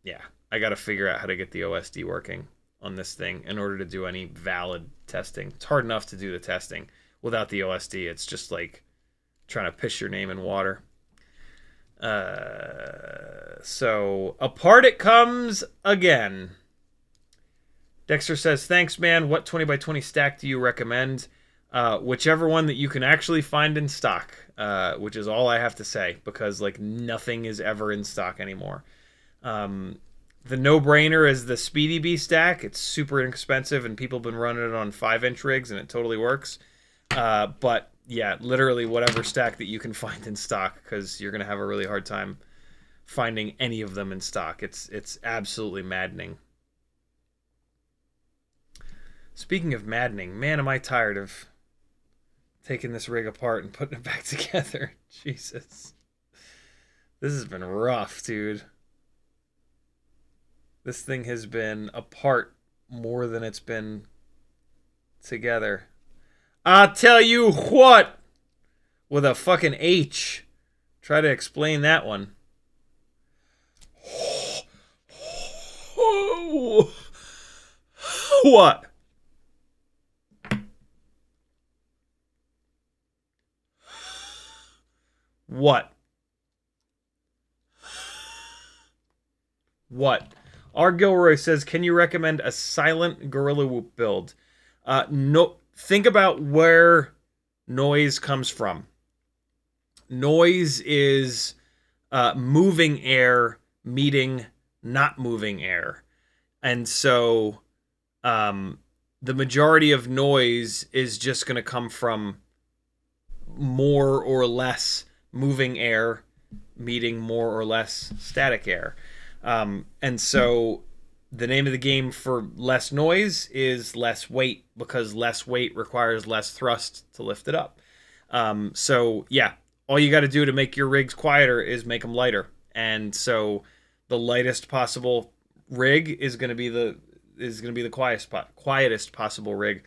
yeah, I got to figure out how to get the OSD working on this thing in order to do any valid testing. It's hard enough to do the testing without the OSD. It's just like trying to piss your name in water. So apart it comes again. Dexter says, thanks, man. What 20 by 20 stack do you recommend? Whichever one that you can actually find in stock, which is all I have to say, because like nothing is ever in stock anymore. The no-brainer is the Speedy Bee stack. It's super inexpensive, and people have been running it on 5-inch rigs, and it totally works. But, yeah, literally whatever stack that you can find in stock, because you're going to have a really hard time finding any of them in stock. It's absolutely maddening. Speaking of maddening, man, am I tired of taking this rig apart and putting it back together. Jesus. This has been rough, dude. This thing has been apart more than it's been together. I'll tell you what! With a fucking H. Try to explain that one. What? What? What? R. Gilroy says, can you recommend a silent Gorilla Whoop build? No. Think about where noise comes from. Noise is moving air meeting not moving air. And so the majority of noise is just going to come from more or less moving air meeting more or less static air. And so the name of the game for less noise is less weight, because less weight requires less thrust to lift it up. So yeah, all you got to do to make your rigs quieter is make them lighter. And so the lightest possible rig is going to be the quietest possible rig.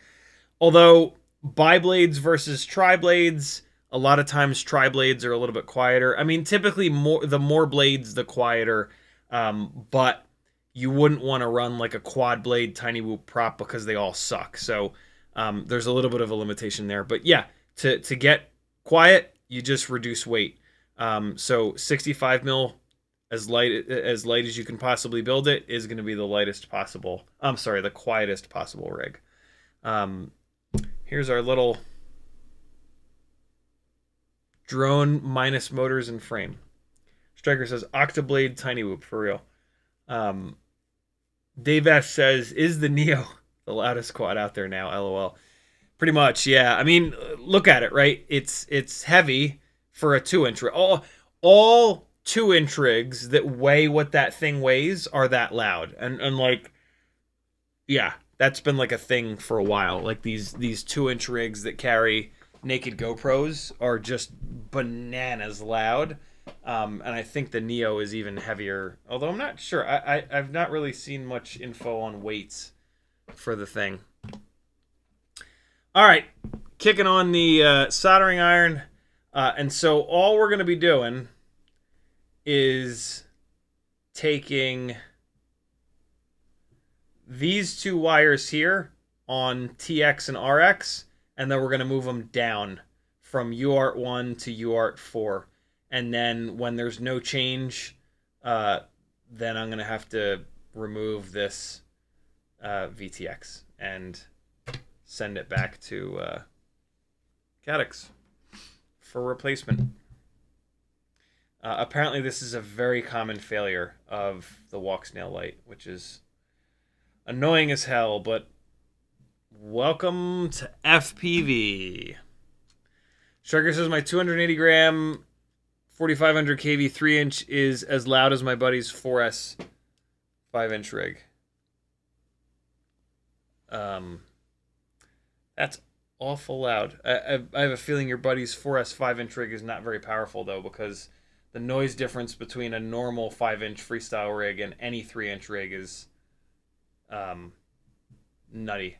Although biblades versus tri-blades, A lot of times tri-blades are a little bit quieter. I mean, typically the more blades, the quieter. But you wouldn't want to run like a quad blade TinyWhoop prop because they all suck. So there's a little bit of a limitation there. But yeah, to get quiet, you just reduce weight. So 65 mil, as light as you can possibly build it, is going to be the lightest possible. I'm sorry, the quietest possible rig. Here's our little drone minus motors and frame. Striker says Octablade TinyWhoop for real. Dave S says, is the Neo the loudest quad out there now? LOL. Pretty much, yeah. I mean, look at it, right? It's heavy for a 2-inch rig. All 2-inch rigs that weigh what that thing weighs are that loud. And like, yeah, that's been like a thing for a while. Like these 2-inch rigs that carry naked GoPros are just bananas loud. And I think the Neo is even heavier. Although I'm not sure. I've not really seen much info on weights for the thing. All right, kicking on the soldering iron. And so all we're going to be doing is taking these two wires here on TX and RX, and then we're going to move them down from UART1 to UART4. And then when there's no change, then I'm going to have to remove this VTX and send it back to Caddx for replacement. Apparently this is a very common failure of the Walksnail Lite, which is annoying as hell, but welcome to FPV. Striker says my 280 gram 4500 kV 3-inch is as loud as my buddy's 4S 5-inch rig. That's awful loud. I have a feeling your buddy's 4S 5-inch rig is not very powerful, though, because the noise difference between a normal 5-inch freestyle rig and any 3-inch rig is nutty.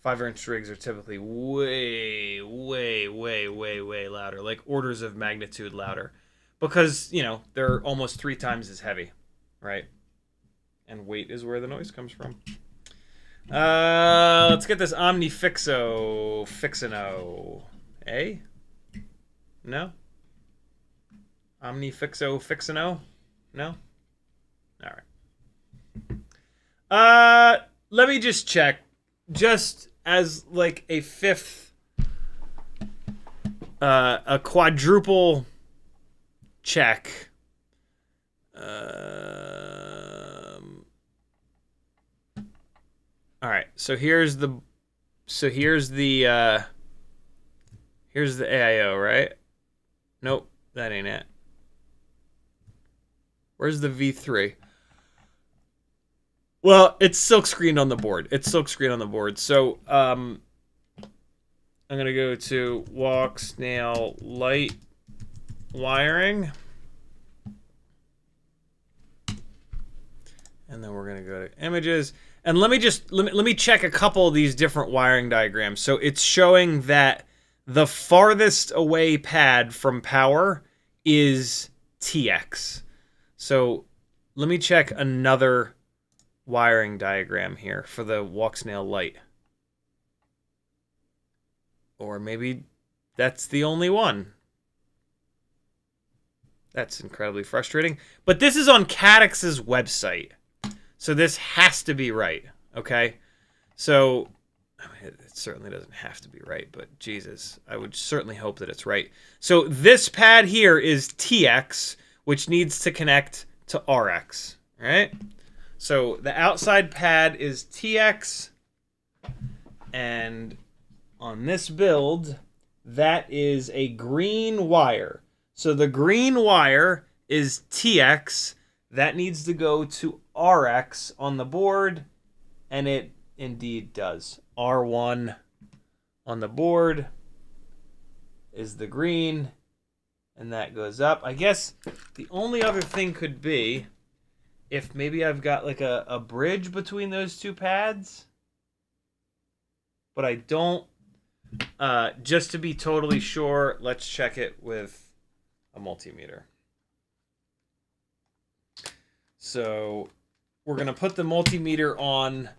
5-inch rigs are typically way louder, like orders of magnitude louder, because, you know, they're almost 3 times as heavy, right? And weight is where the noise comes from. Let's get this OmniFixo Fixino. Eh? No? OmniFixo Fixino? No? All right. Let me just check, just as like a fifth, a quadruple check. All right, so here's the AIO, right? Nope, that ain't it. Where's the V3? Well, it's silk screened on the board. So I'm gonna go to Walksnail Lite wiring, and then we're gonna go to images. And let me check a couple of these different wiring diagrams. So it's showing that the farthest away pad from power is TX. So let me check another wiring diagram here for the Walksnail Lite. Or maybe that's the only one. That's incredibly frustrating. But this is on Caddx's website. So this has to be right, okay? So, I mean, it certainly doesn't have to be right, but Jesus, I would certainly hope that it's right. So this pad here is TX, which needs to connect to RX, right? So the outside pad is TX, and on this build, that is a green wire. So the green wire is TX. That needs to go to RX on the board, and it indeed does. R1 on the board is the green, and that goes up. I guess the only other thing could be if maybe I've got like a bridge between those two pads, but I don't just to be totally sure, let's check it with a multimeter. So we're going to put the multimeter on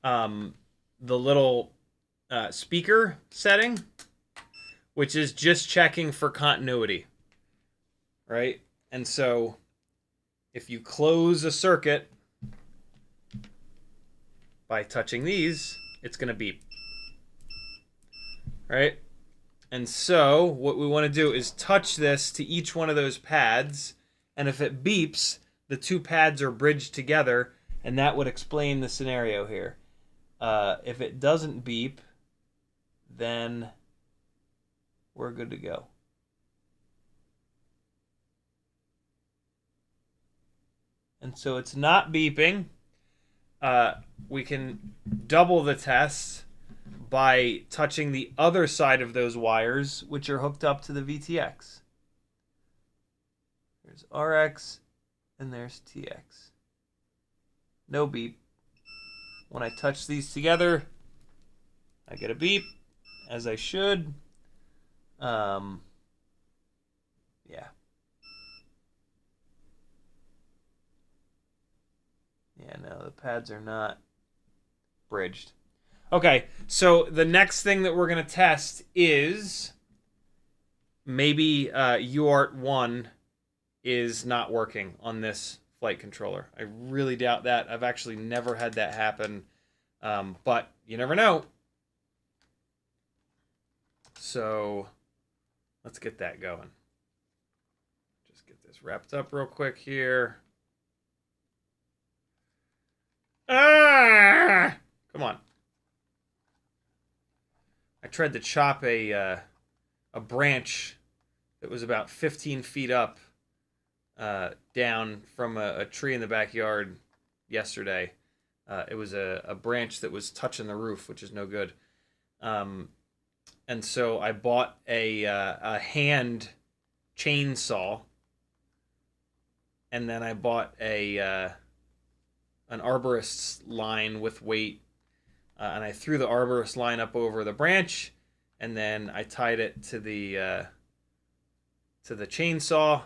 the little speaker setting, which is just checking for continuity, right? And so if you close a circuit by touching these, it's going to beep, right? And so what we want to do is touch this to each one of those pads, and if it beeps, the two pads are bridged together, and that would explain the scenario here. If it doesn't beep, then we're good to go. And so it's not beeping. We can double the test by touching the other side of those wires, which are hooked up to the VTX. There's RX and there's TX. No beep. When I touch these together, I get a beep, as I should. Yeah. Yeah, no, the pads are not bridged. Okay, so the next thing that we're going to test is maybe UART 1 is not working on this flight controller. I really doubt that. I've actually never had that happen, but you never know. So let's get that going. Just get this wrapped up real quick here. Ah! Come on. I tried to chop a branch that was about 15 feet up down from a tree in the backyard yesterday. It was a branch that was touching the roof, which is no good. And so I bought a hand chainsaw, and then I bought an arborist's line with weight, and I threw the arborist line up over the branch, and then I tied it to the chainsaw,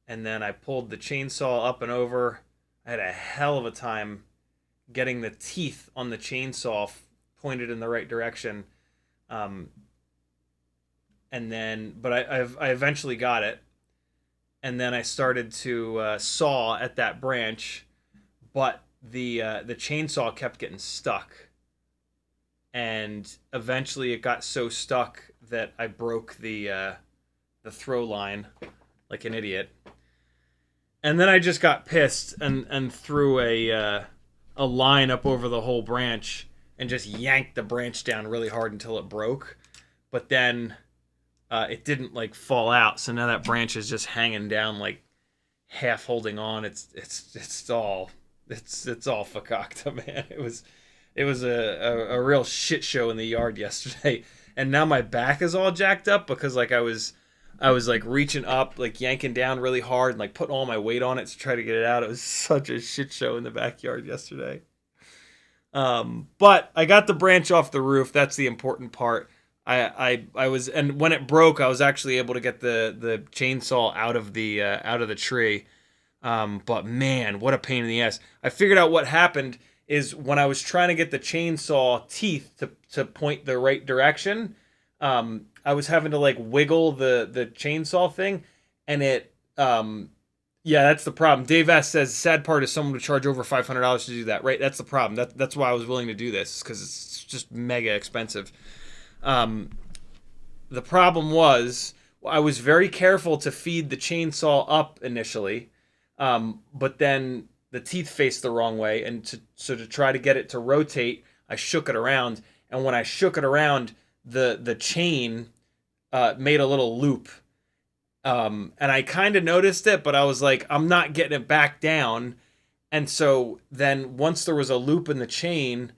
and then I pulled the chainsaw up and over. I had a hell of a time getting the teeth on the chainsaw pointed in the right direction. And then, but I eventually got it, and then I started to saw at that branch, but the chainsaw kept getting stuck, and eventually it got so stuck that I broke the throw line like an idiot, and then I just got pissed and threw a line up over the whole branch and just yanked the branch down really hard until it broke. But then it didn't like fall out, so now that branch is just hanging down, like half holding on. It's all fakakta, man. It was a real shit show in the yard yesterday, and now my back is all jacked up because like I was like reaching up, like yanking down really hard and like putting all my weight on it to try to get it out. It was such a shit show in the backyard yesterday. But I got the branch off the roof. That's the important part. I was, and when it broke, I was actually able to get the chainsaw out of the tree. But man, what a pain in the ass. I figured out what happened is when I was trying to get the chainsaw teeth to point the right direction, I was having to like wiggle the chainsaw thing, and it yeah, that's the problem. Dave S says the sad part is someone would charge over $500 to do that, right? That's the problem. That's why I was willing to do this, because it's just mega expensive. The problem was I was very careful to feed the chainsaw up initially, but then the teeth faced the wrong way, and so to try to get it to rotate, I shook it around, and when I shook it around, the chain made a little loop. And I kind of noticed it, but I was like, I'm not getting it back down. And so then once there was a loop in the chain,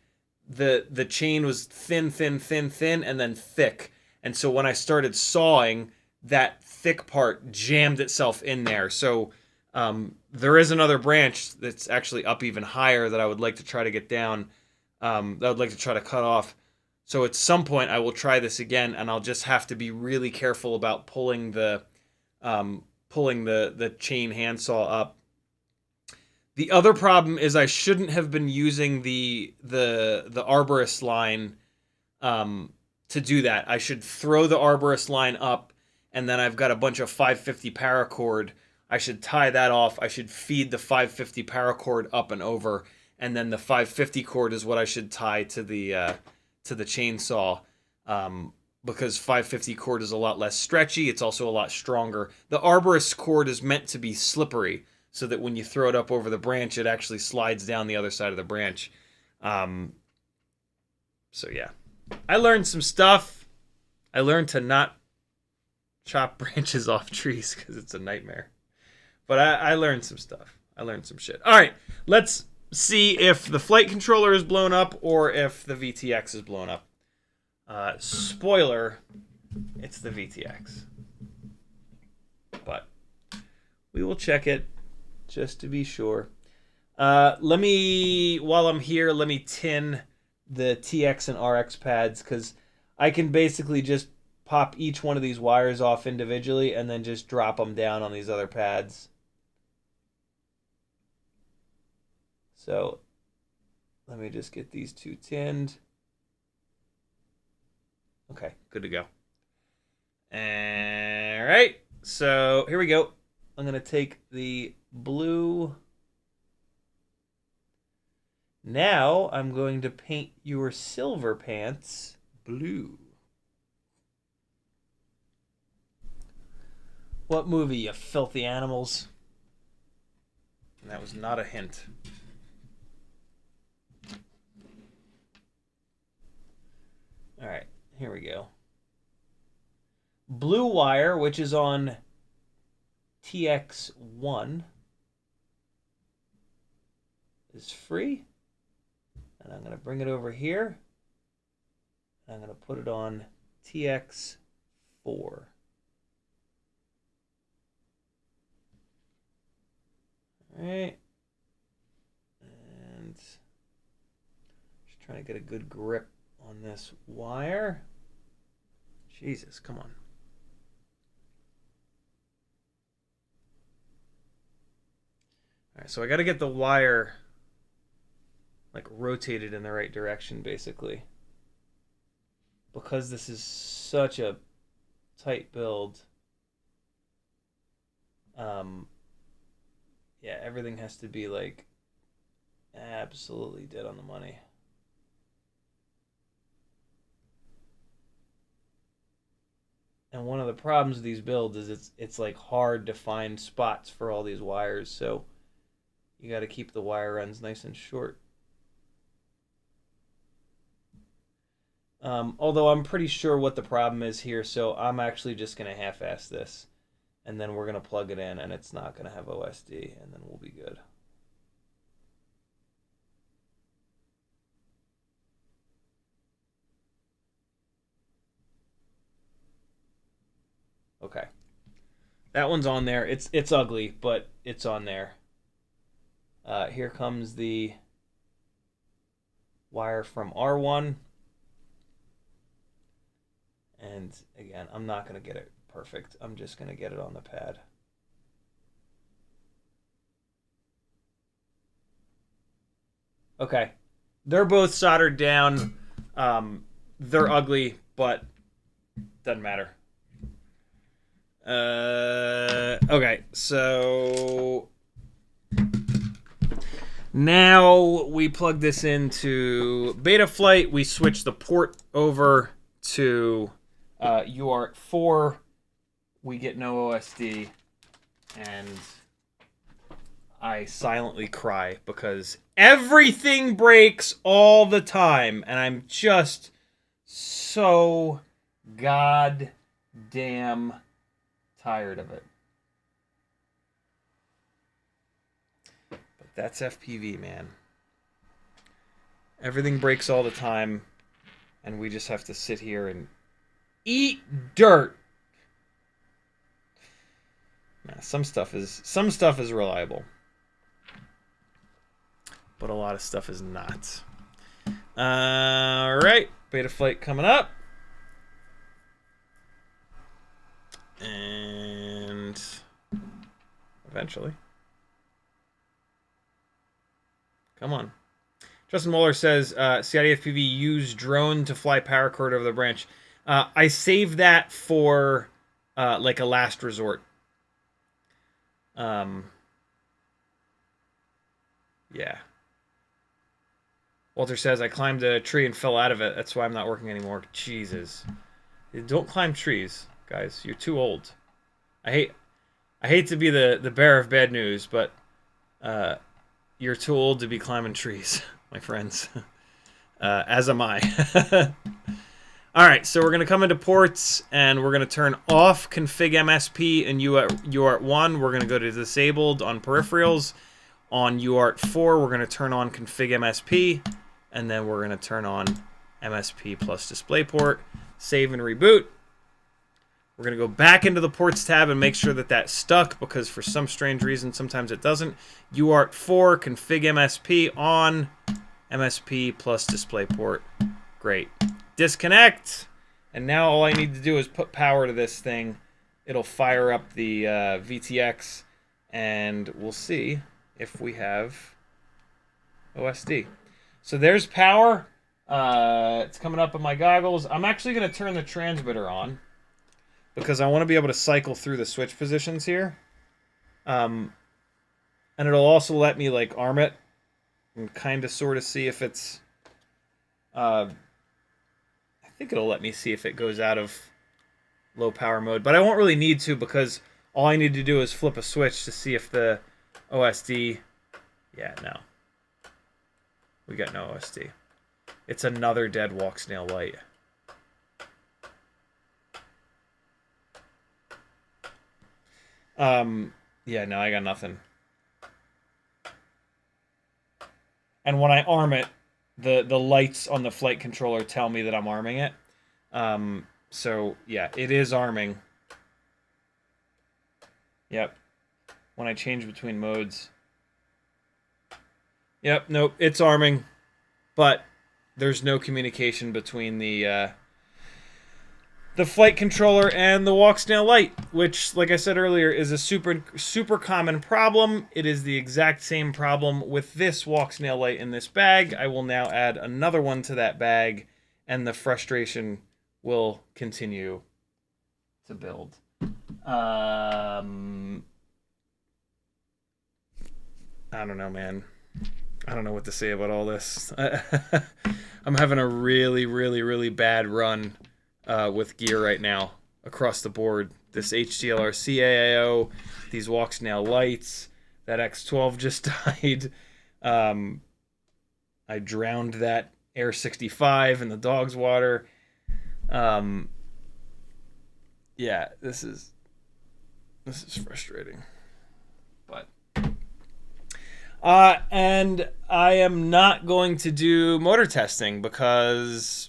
the chain was thin, and then thick. And so when I started sawing, that thick part jammed itself in there. So there is another branch that's actually up even higher that I would like to try to get down, that I would like to try to cut off. So at some point I will try this again, and I'll just have to be really careful about pulling the chain handsaw up. The other problem is I shouldn't have been using the arborist line to do that. I should throw the arborist line up, and then I've got a bunch of 550 paracord. I should tie that off. I should feed the 550 paracord up and over, and then the 550 cord is what I should tie to the chainsaw, because 550 cord is a lot less stretchy. It's also a lot stronger. The arborist cord is meant to be slippery, so that when you throw it up over the branch, it actually slides down the other side of the branch. So yeah, I learned some stuff. I learned to not chop branches off trees because it's a nightmare. But I learned some stuff. I learned some shit. All right, let's see if the flight controller is blown up or if the VTX is blown up. Spoiler, it's the VTX. But we will check it just to be sure. While I'm here, let me tin the TX and RX pads, because I can basically just pop each one of these wires off individually and then just drop them down on these other pads. So let me just get these two tinned. Okay, good to go. All right, so here we go. I'm going to take the blue. Now I'm going to paint your silver pants blue. What movie, you filthy animals? And that was not a hint. All right, here we go. Blue wire, which is on TX1, is free. And I'm going to bring it over here. I'm going to put it on TX4. All right. And just trying to get a good grip on this wire. Jesus, come on. All right, so I got to get the wire like rotated in the right direction, basically. Because this is such a tight build. Yeah, everything has to be like absolutely dead on the money. And one of the problems with these builds is it's like hard to find spots for all these wires, so you got to keep the wire runs nice and short. Although I'm pretty sure what the problem is here, so I'm actually just going to half-ass this. And then we're going to plug it in, and it's not going to have OSD, and then we'll be good. Okay. That one's on there. It's ugly, but it's on there. Here comes the wire from R1. And again, I'm not going to get it perfect. I'm just going to get it on the pad. Okay. They're both soldered down. They're ugly, but doesn't matter. Okay, so now we plug this into Betaflight. We switch the port over to UART 4. We get no OSD, and I silently cry because everything breaks all the time, and I'm just so goddamn tired of it. But that's FPV, man. Everything breaks all the time, and we just have to sit here and eat dirt. Now, some stuff is reliable, but a lot of stuff is not. All right, Betaflight coming up. And eventually. Come on. Justin Waller says, CiottiFPV use drone to fly paracord over the branch. I saved that for like a last resort. Yeah. Walter says, I climbed a tree and fell out of it. That's why I'm not working anymore. Jesus. Don't climb trees, guys. You're too old. I hate to be the bearer of bad news, but you're too old to be climbing trees, my friends. As am I. All right, so we're going to come into ports, and we're going to turn off config MSP and UART 1. We're going to go to disabled on peripherals. On UART 4, we're going to turn on config MSP, and then we're going to turn on MSP plus DisplayPort. Save and reboot. We're going to go back into the ports tab and make sure that that's stuck, because for some strange reason, sometimes it doesn't. UART 4, config MSP on, MSP plus DisplayPort. Great. Disconnect. And now all I need to do is put power to this thing. It'll fire up the VTX, and we'll see if we have OSD. So there's power. It's coming up on my goggles. I'm actually going to turn the transmitter on, because I want to be able to cycle through the switch positions here. And it'll also let me like arm it and kind of sort of see if it's... I think it'll let me see if it goes out of low power mode. But I won't really need to, because all I need to do is flip a switch to see if the OSD... Yeah, no. We got no OSD. It's another dead Walksnail Lite. Yeah, no, I got nothing. And when I arm it, the lights on the flight controller tell me that I'm arming it. So, yeah, it is arming. Yep. When I change between modes. Yep, nope, it's arming. But there's no communication between the flight controller and the Walksnail Lite, which, like I said earlier, is a super common problem. It is the exact same problem with this Walksnail Lite in this bag. I will now add another one to that bag, and the frustration will continue to build. I don't know, man. I don't know what to say about all this. I'm having a really, really, really bad run with gear right now across the board. This HGLRC AIO, these Walksnail lights, that X12 just died. I drowned that Air 65 in the dog's water. Yeah, this is frustrating. But and I am not going to do motor testing, because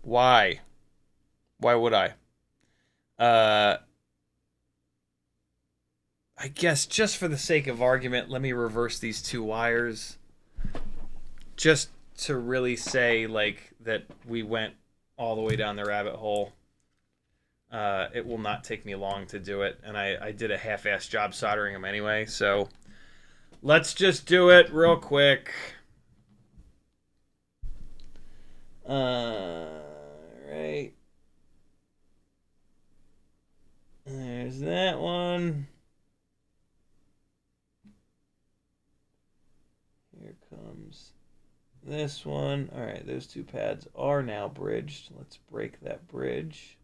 why? Why would I? I guess just for the sake of argument, let me reverse these two wires. Just to really say, like, that we went all the way down the rabbit hole. It will not take me long to do it, and I did a half-assed job soldering them anyway, so let's just do it real quick. Right. There's that one. Here comes this one. All right, those two pads are now bridged. Let's break that bridge.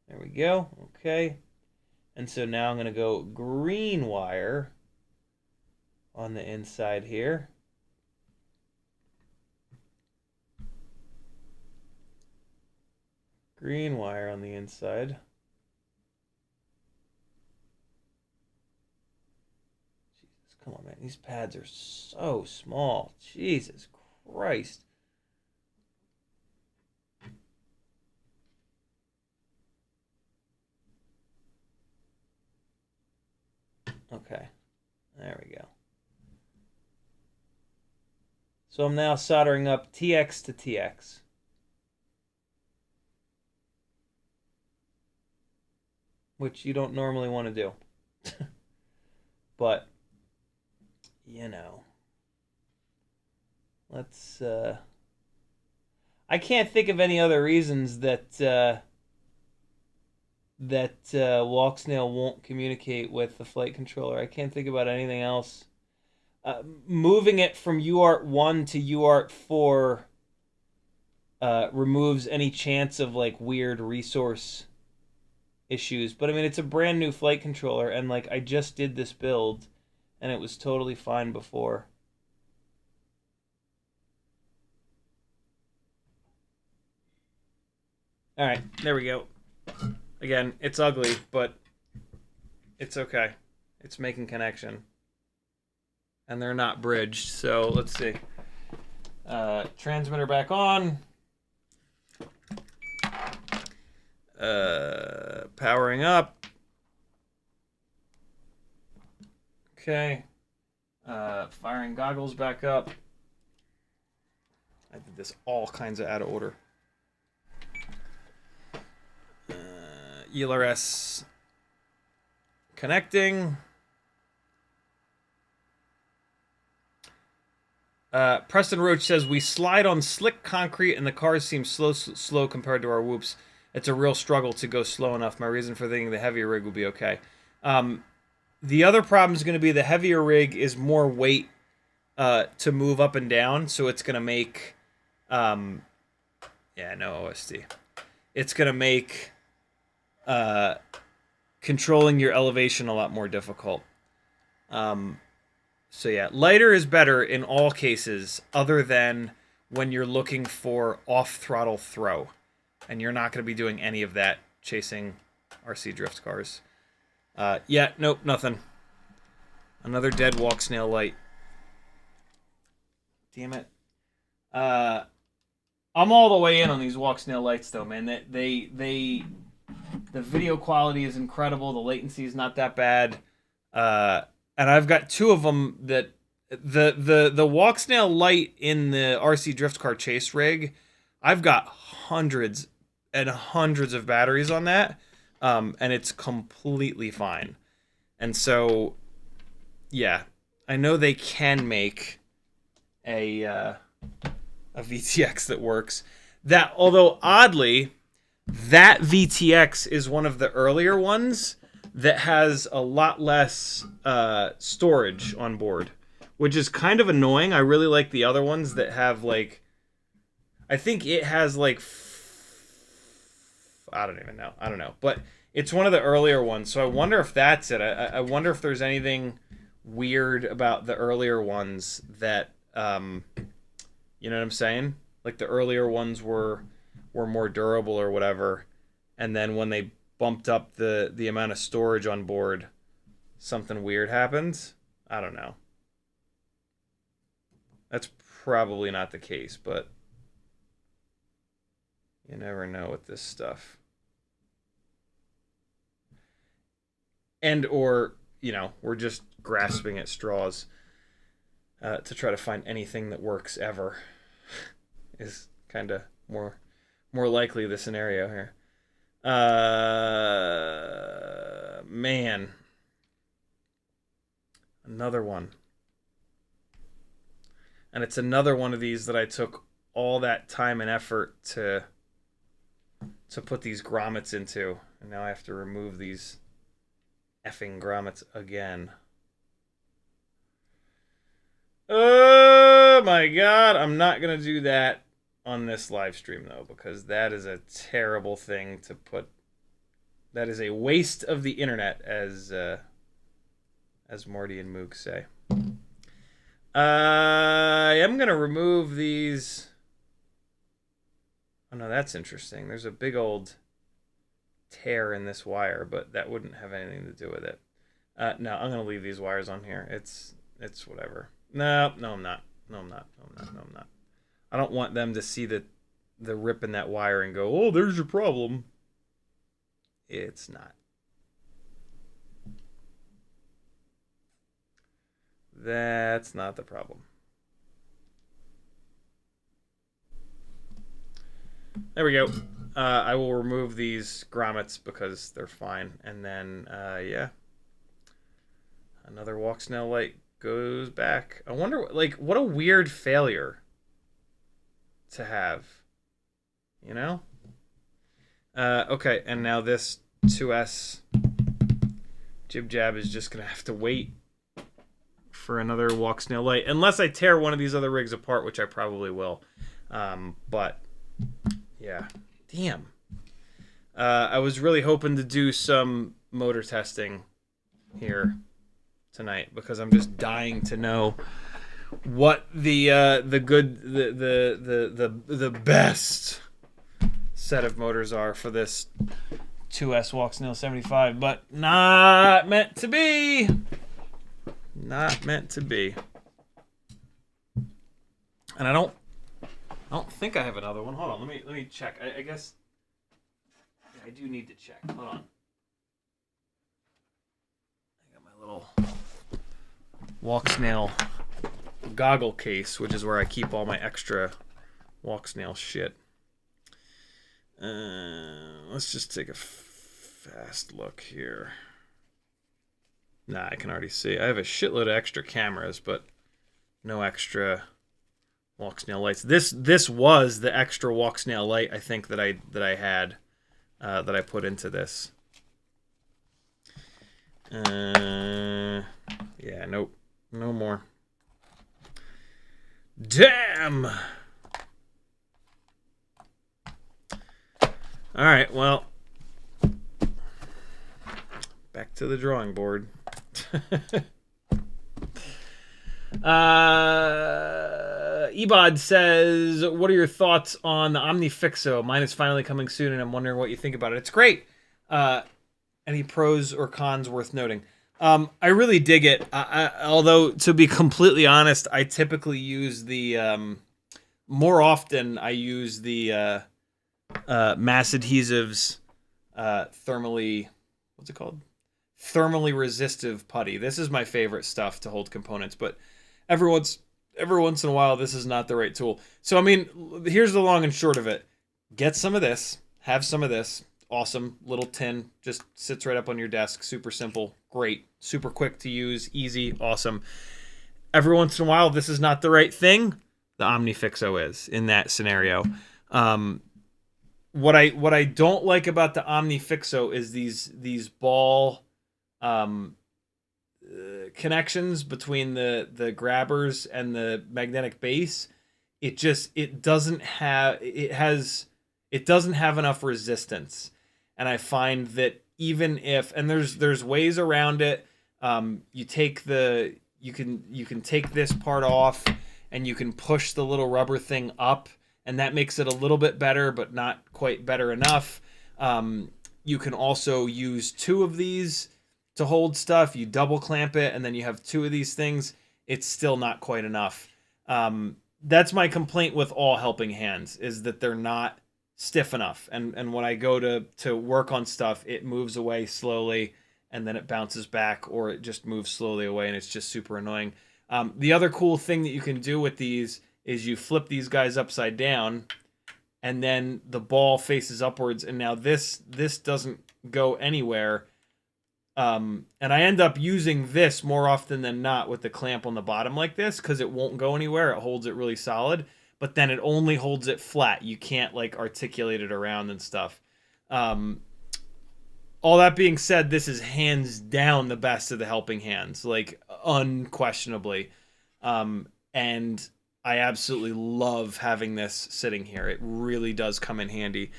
There we go. Okay. And so now I'm going to go green wire on the inside here. Green wire on the inside. Jesus, come on, man. These pads are so small. Jesus Christ. Okay. There we go. So I'm now soldering up TX to TX. which you don't normally want to do. But, you know, let's, I can't think of any other reasons that, Walksnail won't communicate with the flight controller. I can't think about anything else. Moving it from UART 1 to UART 4 removes any chance of, like, weird resource issues. But, I mean, it's a brand new flight controller, and, like, I just did this build, and it was totally fine before. All right, there we go. Again, it's ugly, but it's okay. It's making connection. And they're not bridged, so let's see. Transmitter back on. Powering up. Okay. Firing goggles back up. I did this all kinds of out of order. HGLRC connecting. Preston Roach says, we slide on slick concrete and the cars seem slow compared to our whoops. It's a real struggle to go slow enough. My reason for thinking the heavier rig will be okay. The other problem is going to be the heavier rig is more weight to move up and down, so it's going to make... yeah, no OST. It's going to make controlling your elevation a lot more difficult. So yeah, lighter is better in all cases other than when you're looking for off-throttle throw. And you're not going to be doing any of that chasing RC drift cars. Yeah, nope, nothing. Another dead Walksnail light. Damn it. I'm all the way in on these Walksnail lights though, man. The video quality is incredible. The latency is not that bad. And I've got two of them that the Walksnail light in the RC drift car chase rig, I've got hundreds and hundreds of batteries on that, and it's completely fine. And so, yeah, I know they can make a VTX that works. That, although oddly, that VTX is one of the earlier ones that has a lot less storage on board, which is kind of annoying. I really like the other ones that have, like, I think it has, like, I don't even know. I don't know. But it's one of the earlier ones, so I wonder if that's it. I wonder if there's anything weird about the earlier ones that, you know what I'm saying? Like, the earlier ones were more durable or whatever, and then when they bumped up the amount of storage on board, something weird happens. I don't know. That's probably not the case, but you never know with this stuff. And or, you know, we're just grasping at straws to try to find anything that works ever is kind of more likely the scenario here. Man. Another one. And it's another one of these that I took all that time and effort to put these grommets into. And now I have to remove these effing grommets again. Oh my god, I'm not going to do that on this live stream though, because that is a terrible thing to put. That is a waste of the internet, as Marty and Moog say. I am going to remove these. Oh no, that's interesting. There's a big old tear in this wire, but that wouldn't have anything to do with it. No, I'm going to leave these wires on here. It's whatever. No, I'm not. No, I'm not. I don't want them to see the rip in that wire and go, oh, there's your problem. It's not. That's not the problem. There we go. I will remove these grommets because they're fine. And then, yeah. Another Walksnail light goes back. I wonder, like, what a weird failure to have. You know? Okay, and now this 2S jib jab is just going to have to wait for another Walksnail light. Unless I tear one of these other rigs apart, which I probably will. But, yeah. Damn. I was really hoping to do some motor testing here tonight because I'm just dying to know what the best set of motors are for this 2S Walksnail 75, but not meant to be. Not meant to be. And I don't think I have another one. Hold on, let me check. I guess I do need to check. Hold on. I got my little Walksnail goggle case, which is where I keep all my extra Walksnail shit. Let's just take a fast look here. Nah, I can already see. I have a shitload of extra cameras, but no extra Walksnail lights. This was the extra Walksnail light I think that I had that I put into this. Yeah, nope, no more. Damn. All right, well, back to the drawing board. Ebod says, what are your thoughts on the OmniFixo? Mine is finally coming soon, and I'm wondering what you think about it. It's great. Any pros or cons worth noting? I really dig it. Although, to be completely honest, I typically use the... more often, I use the Mass Adhesives thermally... What's it called? Thermally resistive putty. This is my favorite stuff to hold components, but every once in a while, this is not the right tool. So, I mean, here's the long and short of it. Get some of this. Have some of this. Awesome. Little tin. Just sits right up on your desk. Super simple. Great. Super quick to use. Easy. Awesome. Every once in a while, this is not the right thing. The OmniFixo is in that scenario. What I don't like about the OmniFixo is these ball connections between the grabbers and the magnetic base. It doesn't have enough resistance, and I find that even if, and there's ways around it. You can take this part off and you can push the little rubber thing up, and that makes it a little bit better, but not quite better enough. You can also use two of these to hold stuff. You double clamp it, and then you have two of these things. It's still not quite enough. That's my complaint with all helping hands, is that they're not stiff enough. And when I go to work on stuff, it moves away slowly, and then it bounces back, or it just moves slowly away, and it's just super annoying. The other cool thing that you can do with these is you flip these guys upside down, and then the ball faces upwards, and now this doesn't go anywhere. And I end up using this more often than not with the clamp on the bottom like this, because it won't go anywhere. It holds it really solid, but then it only holds it flat. You can't like articulate it around and stuff. All that being said, this is hands down the best of the helping hands, like unquestionably. And I absolutely love having this sitting here. It really does come in handy.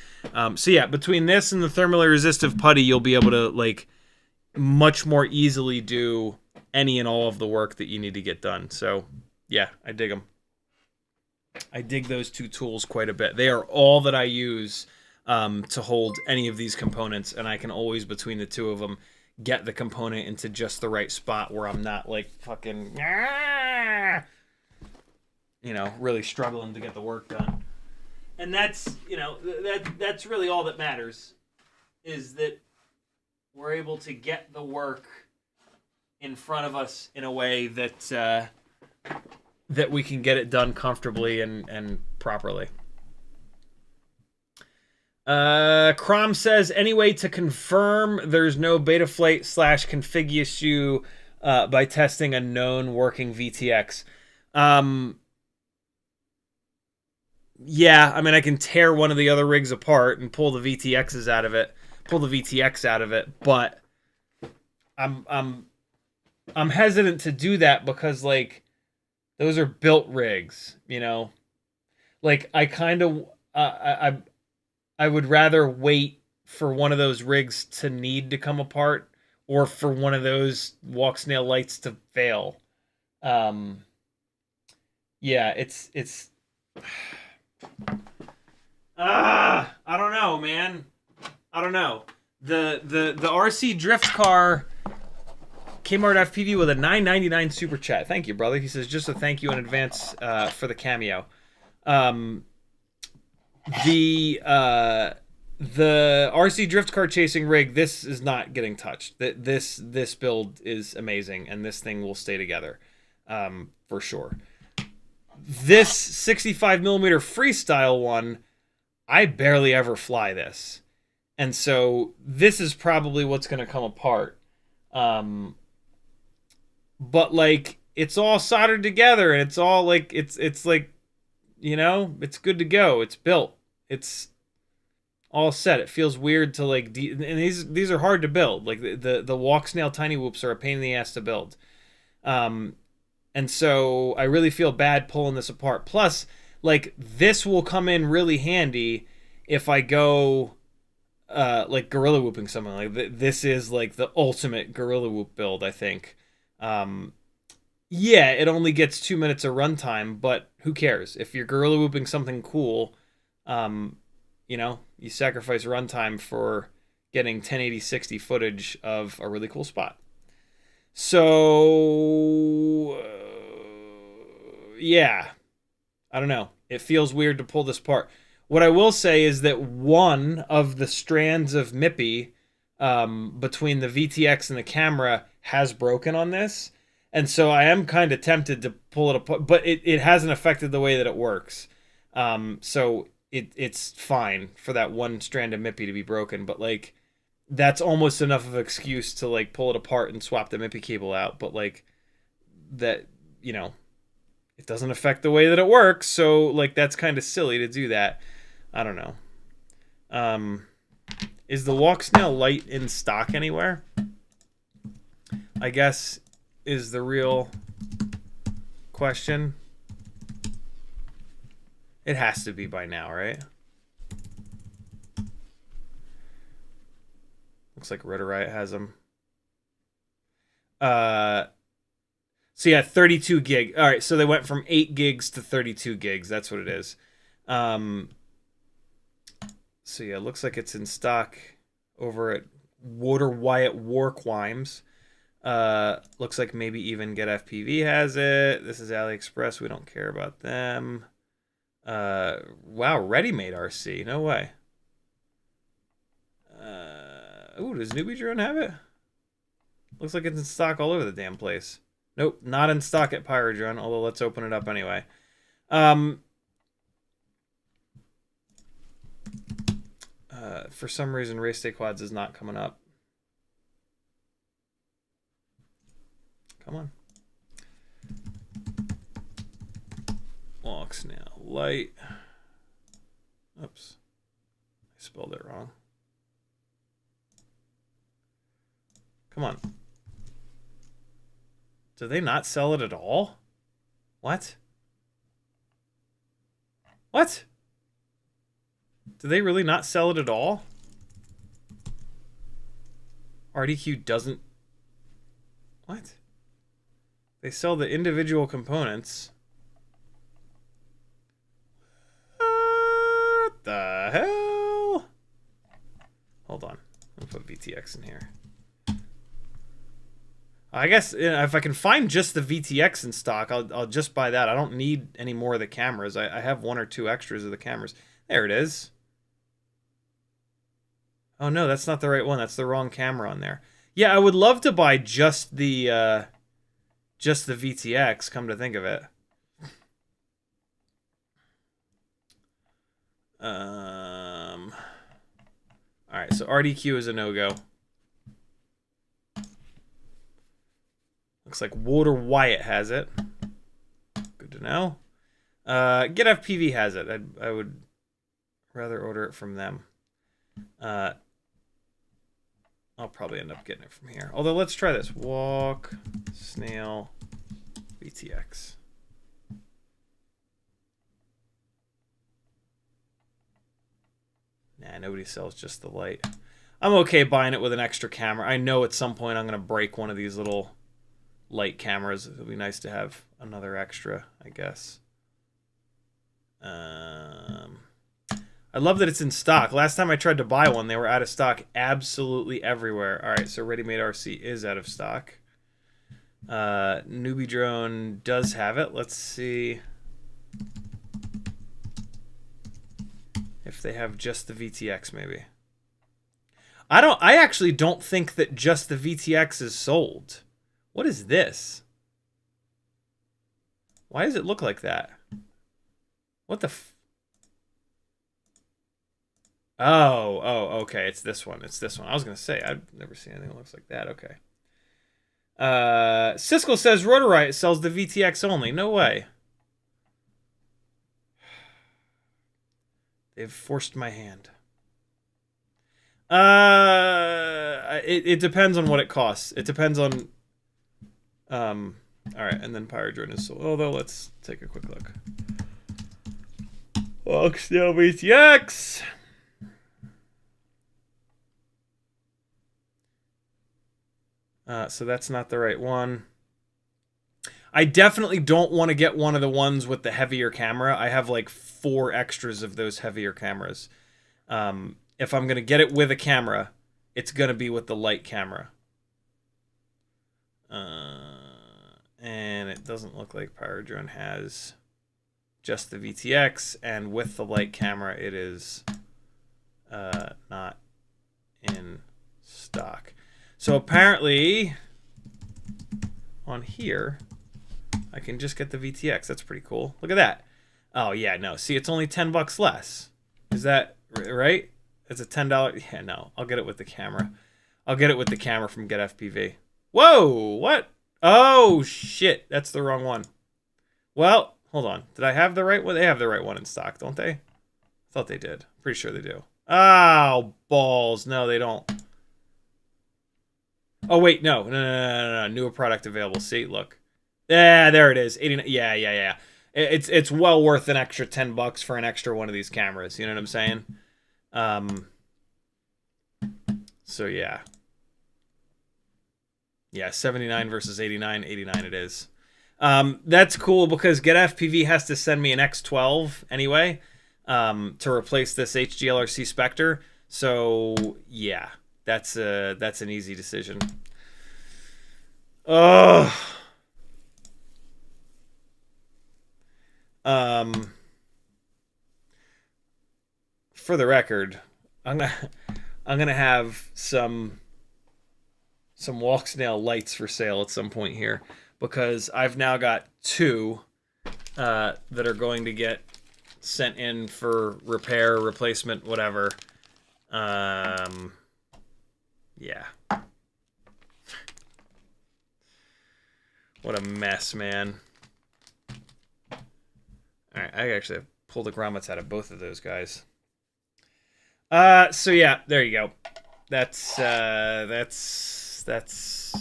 So yeah, between this and the thermally resistive putty, you'll be able to like much more easily do any and all of the work that you need to get done. So yeah, I dig them. I dig those two tools quite a bit. They are all that I use to hold any of these components, and I can always, between the two of them, get the component into just the right spot where I'm not like fucking, really struggling to get the work done. And that's, that's really all that matters, is that we're able to get the work in front of us in a way that that we can get it done comfortably and properly. Crom says, anyway, to confirm there's no Betaflight / config issue by testing a known working VTX. Yeah, I mean, I can tear one of the other rigs apart and pull the VTXs out of it, pull the VTX out of it, but I'm hesitant to do that because, like, those are built rigs, you know? Like, I kind of, I would rather wait for one of those rigs to need to come apart or for one of those Walksnail lights to fail. Yeah, it's I don't know, man. I don't know. The RC drift car Kmart FPV with a $9.99 super chat. Thank you, brother. He says just a thank you in advance for the cameo. The RC drift car chasing rig, this is not getting touched. This build is amazing, and this thing will stay together for sure. This 65mm freestyle one, I barely ever fly this, and so this is probably what's going to come apart. But like, it's all soldered together, and it's all like it's like, you know, it's good to go. It's built. It's all set. It feels weird to like, and these are hard to build. Like the Walksnail TinyWhoops are a pain in the ass to build. And so I really feel bad pulling this apart. Plus, like, this will come in really handy if I go like gorilla whooping something. Like this is like the ultimate gorilla whoop build, I think. Yeah, it only gets 2 minutes of runtime, but who cares? If you're gorilla whooping something cool, you know, you sacrifice runtime for getting 1080-60 footage of a really cool spot. So, yeah, I don't know. It feels weird to pull this apart. What I will say is that one of the strands of MIPI between the VTX and the camera has broken on this. And so I am kind of tempted to pull it apart, but it hasn't affected the way that it works. So it's fine for that one strand of MIPI to be broken, but like, that's almost enough of an excuse to like pull it apart and swap the MIPI cable out. But like, that, you know, it doesn't affect the way that it works. So like, that's kind of silly to do that. I don't know. Is the Walksnail Lite in stock anywhere? I guess is the real question. It has to be by now, right? Looks like Rotor Riot has them. So yeah, 32 gig. All right, so they went from 8 gigs to 32 gigs. That's what it is. So yeah, it looks like it's in stock over at Rotor Riot Warquimes. Looks like maybe even Get FPV has it. This is AliExpress. We don't care about them. Wow, Ready Made RC. No way. Ooh, does Newbie Drone have it? Looks like it's in stock all over the damn place. Nope, not in stock at Pyrodrone, although let's open it up anyway. For some reason, Race Day Quads is not coming up. Come on. Walksnail Lite. Oops. I spelled it wrong. Come on. Do they not sell it at all? What? What? Do they really not sell it at all? RDQ doesn't... What? They sell the individual components. What the hell? Hold on. I'll put VTX in here. I guess, you know, if I can find just the VTX in stock, I'll just buy that. I don't need any more of the cameras. I have 1 or 2 extras of the cameras. There it is. Oh no, that's not the right one. That's the wrong camera on there. Yeah, I would love to buy just the VTX, come to think of it. right, so RDQ is a no-go. Looks like Water Wyatt has it. Good to know. GetFPV has it. I would rather order it from them. I'll probably end up getting it from here. Although, let's try this. Walksnail VTX. Nah, nobody sells just the Lite. I'm okay buying it with an extra camera. I know at some point I'm going to break one of these little Lite cameras. It'll be nice to have another extra, I guess. I love that it's in stock. Last time I tried to buy one, they were out of stock absolutely everywhere. All right, so Ready Made RC is out of stock. Newbie Drone does have it. Let's see if they have just the VTX, maybe. I actually don't think that just the VTX is sold. What is this? Why does it look like that? What the Oh, okay. It's this one. It's this one. I was going to say, I've never seen anything that looks like that. Okay. Siskel says Rotor Riot sells the VTX only. No way. They've forced my hand. It depends on what it costs. It depends on... all right, and then Pyrodrone is sold. Although, let's take a quick look. Walksnail VTX! So that's not the right one. I definitely don't want to get one of the ones with the heavier camera. I have like 4 extras of those heavier cameras. If I'm going to get it with a camera, it's going to be with the Lite camera. And it doesn't look like Pyrodrone has just the VTX. And with the Lite camera, it is not in stock. So apparently, on here, I can just get the VTX. That's pretty cool. Look at that. Oh, yeah, no. See, it's only $10 less. Is that right? It's a $10. Yeah, no. I'll get it with the camera. I'll get it with the camera from GetFPV. Whoa! What? Oh, shit. That's the wrong one. Well, hold on. Did I have the right one? They have the right one in stock, don't they? I thought they did. Pretty sure they do. Oh, balls. No, they don't. Oh, wait. No. Newer product available. See, look. Yeah, there it is. 89. Yeah. It's well worth an extra $10 for an extra one of these cameras. You know what I'm saying? So yeah. Yeah, 79 versus 89. 89 it is. That's cool because GetFPV has to send me an X12 anyway, to replace this HGLRC Spectre. So yeah, that's an easy decision. Ugh. For the record, I'm gonna have some Walksnail lights for sale at some point here because I've now got 2 that are going to get sent in for repair, replacement, whatever. Yeah. What a mess, man. All right, I actually have pulled the grommets out of both of those guys. So yeah, there you go. That's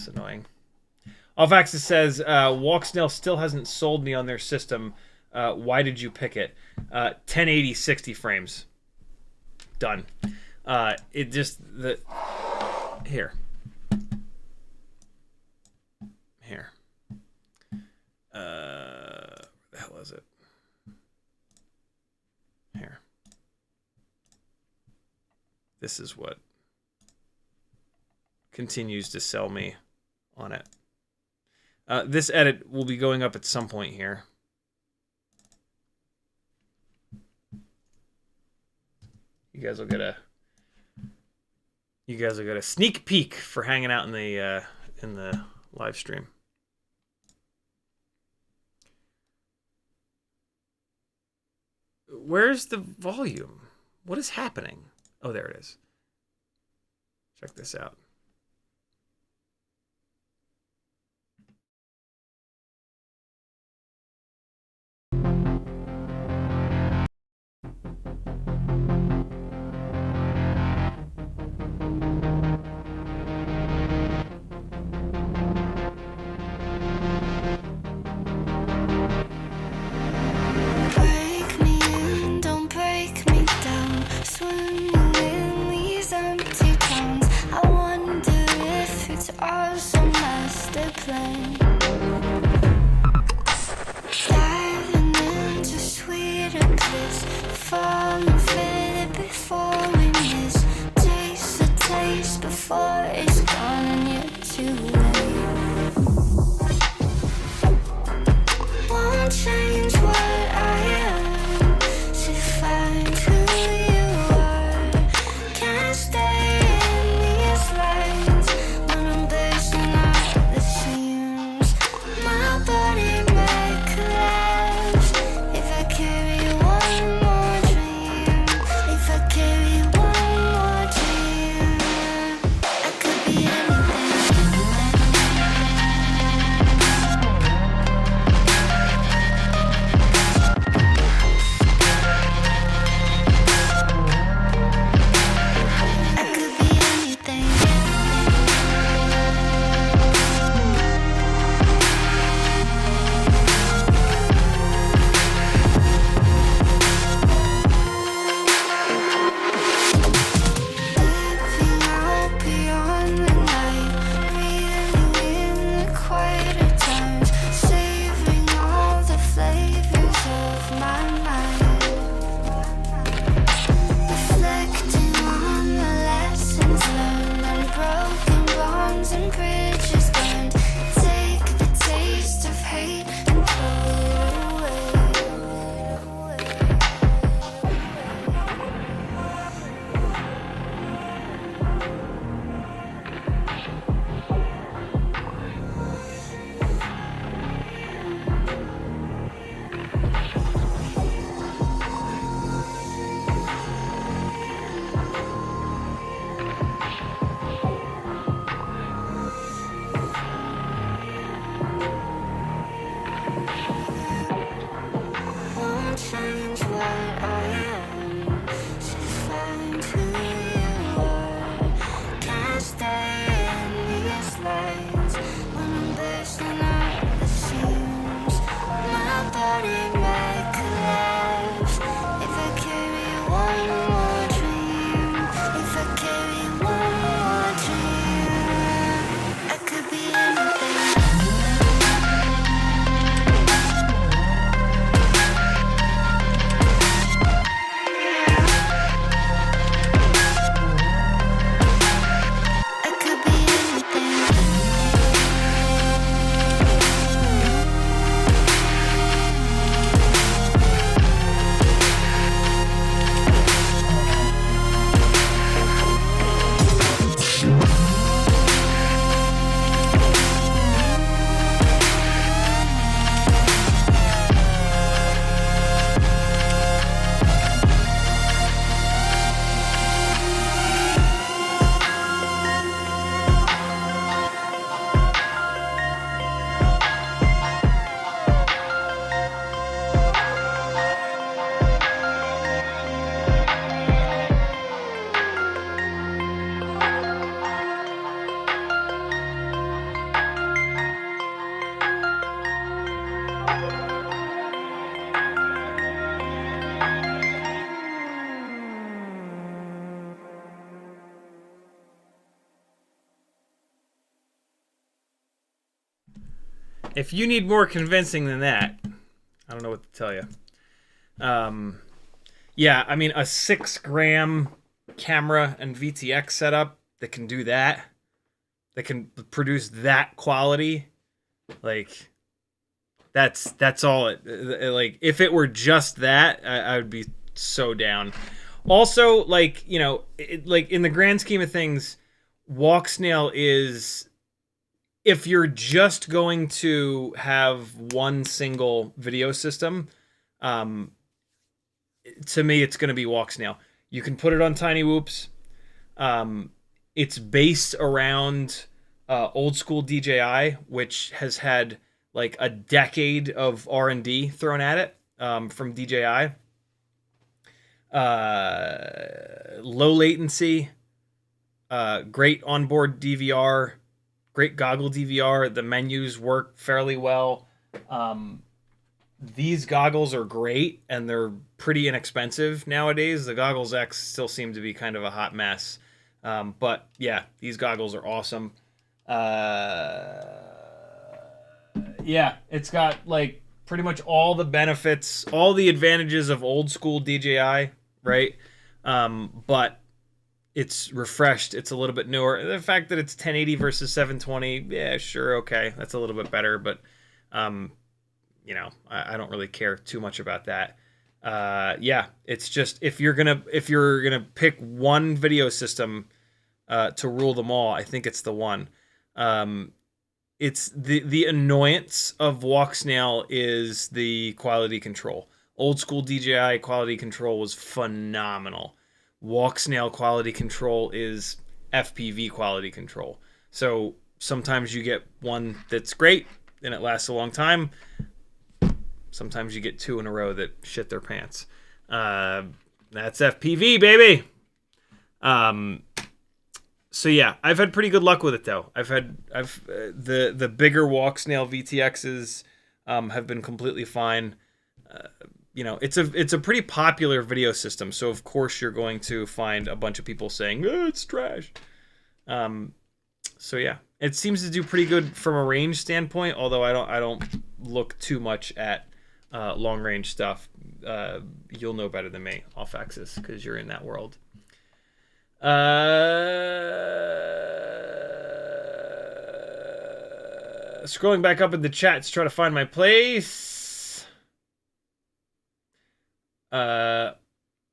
annoying. Alvaxis says Walksnail still hasn't sold me on their system. Why did you pick it? 1080 60 frames. Done. It just here. Where the hell is it? Here. This is what continues to sell me on it. This edit will be going up at some point here. You guys will get a sneak peek for hanging out in the live stream. Where's the volume? What is happening? Oh, there it is. Check this out. If you need more convincing than that, I don't know what to tell you. Yeah, I mean, a 6-gram camera and VTX setup that can do that, that can produce that quality, like, that's all it, like, if it were just that, I would be so down. Also, like, you know, like, in the grand scheme of things, Walksnail is, if you're just going to have one single video system, to me, it's going to be Walksnail. You can put it on TinyWhoops. It's based around old school DJI, which has had like a decade of R&D thrown at it from DJI. Low latency, great onboard DVR, great goggle DVR. The menus work fairly well. These goggles are great, and they're pretty inexpensive nowadays. The Goggles X still seem to be kind of a hot mess. But yeah, these goggles are awesome. Yeah, it's got like pretty much all the benefits, all the advantages of old school DJI, right? But it's refreshed. It's a little bit newer. The fact that it's 1080 versus 720, yeah, sure, okay, that's a little bit better. But you know, I don't really care too much about that. Yeah, it's just if you're gonna pick one video system to rule them all, I think it's the one. It's the annoyance of Walksnail is the quality control. Old school DJI quality control was phenomenal. Walksnail quality control is FPV quality control. So sometimes you get one that's great and it lasts a long time. Sometimes you get two in a row that shit their pants. That's FPV, baby. So yeah, I've had pretty good luck with it though. The bigger Walksnail VTXs have been completely fine. You know, it's a pretty popular video system, so of course you're going to find a bunch of people saying it's trash. So yeah, it seems to do pretty good from a range standpoint. Although I don't look too much at long range stuff. You'll know better than me, off axis, because you're in that world. Scrolling back up in the chat to try to find my place.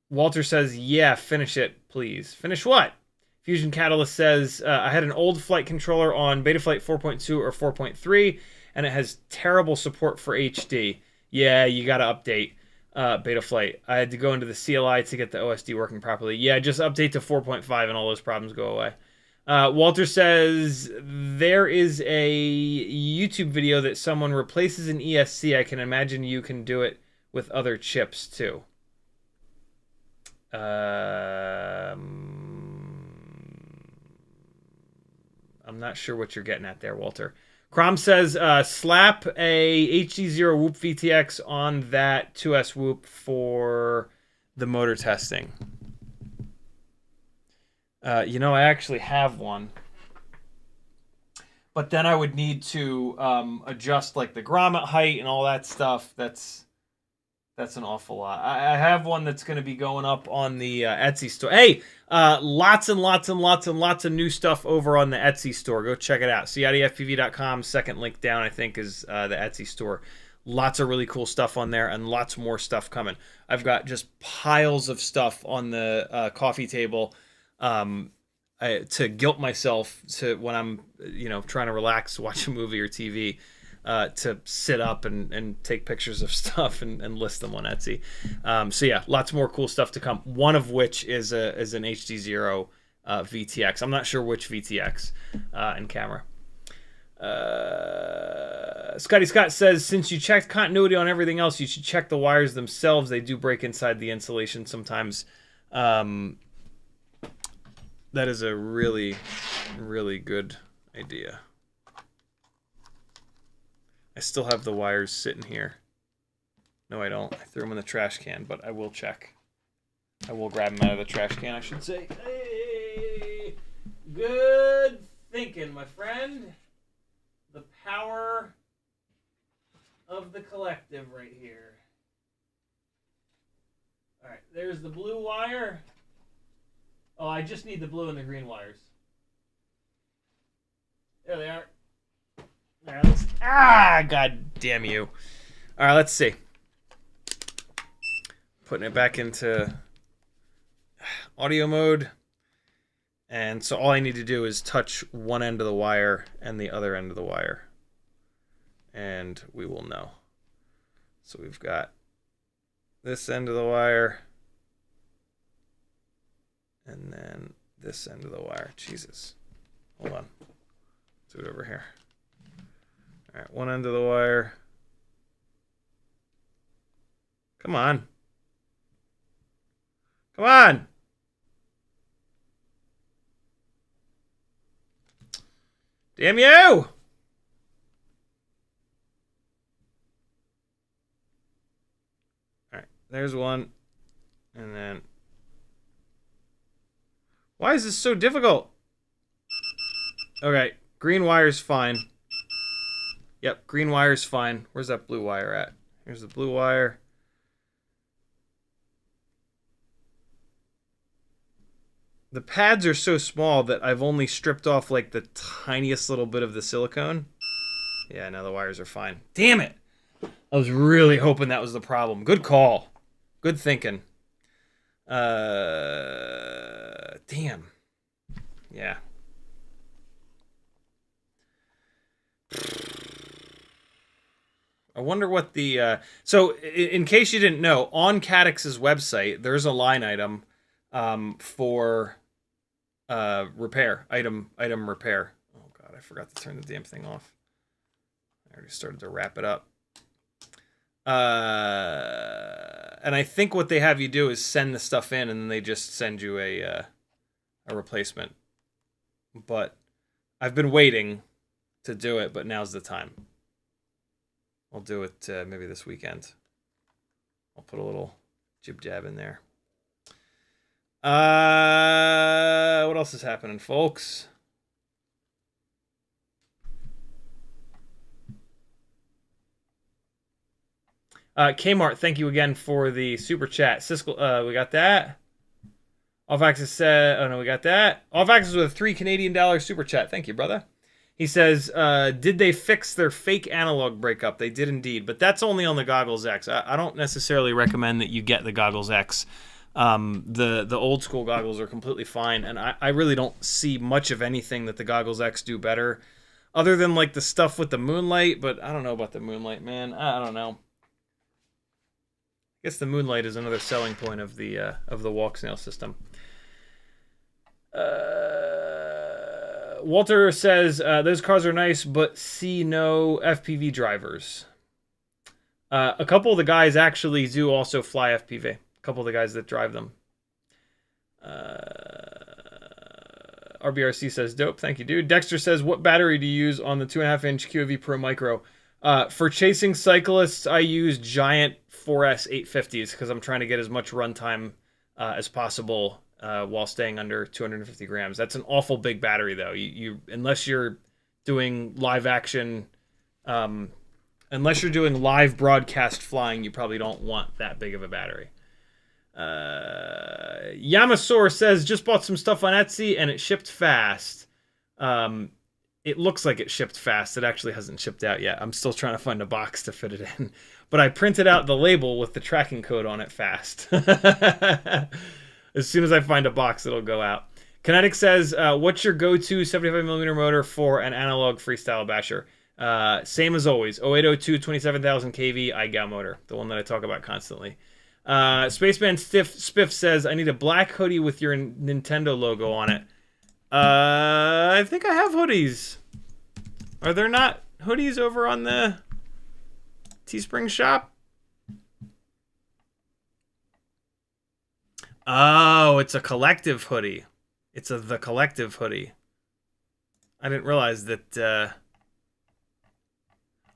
Walter says, yeah, finish it, please. Finish what? Fusion Catalyst says, I had an old flight controller on Betaflight 4.2 or 4.3, and it has terrible support for HD. Yeah, you got to update Betaflight. I had to go into the CLI to get the OSD working properly. Yeah, just update to 4.5 and all those problems go away. Walter says, there is a YouTube video that someone replaces an ESC. I can imagine you can do it with other chips too. I'm not sure what you're getting at there, Walter. Crom says, slap a HDZero Whoop VTX on that 2S Whoop for the motor testing. You know, I actually have one. But then I would need to adjust like the grommet height and all that stuff. That's an awful lot. I have one that's going to be going up on the Etsy store. Hey, lots and lots and lots and lots of new stuff over on the Etsy store. Go check it out. CiottiFPV.com. Second link down, I think, is the Etsy store. Lots of really cool stuff on there and lots more stuff coming. I've got just piles of stuff on the coffee table to guilt myself to when I'm, you know, trying to relax, watch a movie or TV. To sit up and take pictures of stuff and list them on Etsy. So yeah, lots more cool stuff to come. One of which is an HDZero VTX. I'm not sure which VTX in camera. Scotty Scott says, since you checked continuity on everything else, you should check the wires themselves. They do break inside the insulation sometimes. That is a really, really good idea. I still have the wires sitting here. No, I don't. I threw them in the trash can, but I will check. I will grab them out of the trash can, I should say. Hey! Good thinking, my friend. The power of the collective right here. Alright, there's the blue wire. Oh, I just need the blue and the green wires. There they are. All right, god damn you. All right, let's see. Putting it back into audio mode. And so all I need to do is touch one end of the wire and the other end of the wire. And we will know. So we've got this end of the wire. And then this end of the wire. Jesus. Hold on. Let's do it over here. All right, one end of the wire. Come on. Come on. Damn you! All right, there's one. And then... Why is this so difficult? Okay, green wire's fine. Yep, green wire's fine. Where's that blue wire at? Here's the blue wire. The pads are so small that I've only stripped off like the tiniest little bit of the silicone. Yeah, now the wires are fine. Damn it! I was really hoping that was the problem. Good call. Good thinking. Damn. Yeah. I wonder what the... So, in case you didn't know, on Caddx's website, there's a line item for repair. Item repair. Oh, God, I forgot to turn the damn thing off. I already started to wrap it up. And I think what they have you do is send the stuff in, and then they just send you a replacement. But I've been waiting to do it, but now's the time. I'll do it maybe this weekend. I'll put a little jib jab in there. What else is happening, folks? Kmart, thank you again for the super chat. Siskel, we got that. Off Axis said, oh no, we got that. Off Axis with a $3 Canadian super chat. Thank you, brother. He says, did they fix their fake analog breakup? They did indeed, but that's only on the Goggles X. I don't necessarily recommend that you get the Goggles X. The old school goggles are completely fine, and I really don't see much of anything that the Goggles X do better, other than like the stuff with the Moonlight. But I don't know about the Moonlight, man. I don't know. I guess the Moonlight is another selling point of the Walksnail system. Walter says those cars are nice, but see no FPV drivers. A couple of the guys actually do also fly FPV. A couple of the guys that drive them. RBRC says dope. Thank you, dude. Dexter says, what battery do you use on the 2.5-inch qav-pro micro? For chasing cyclists, I use giant 4S 850s because I'm trying to get as much runtime as possible while staying under 250 grams. That's an awful big battery, though. You unless you're doing live action, unless you're doing live broadcast flying, you probably don't want that big of a battery. Yamasaur says, just bought some stuff on Etsy and it shipped fast. It looks like it shipped fast. It actually hasn't shipped out yet. I'm still trying to find a box to fit it in. But I printed out the label with the tracking code on it fast. As soon as I find a box, it'll go out. Kinetic says, what's your go-to 75mm motor for an analog freestyle basher? Same as always. 0802 27,000 kV iGal motor. The one that I talk about constantly. Spaceman Spiff says, I need a black hoodie with your Nintendo logo on it. I think I have hoodies. Are there not hoodies over on the Teespring shop? Oh, it's a collective hoodie. It's the collective hoodie. I didn't realize that.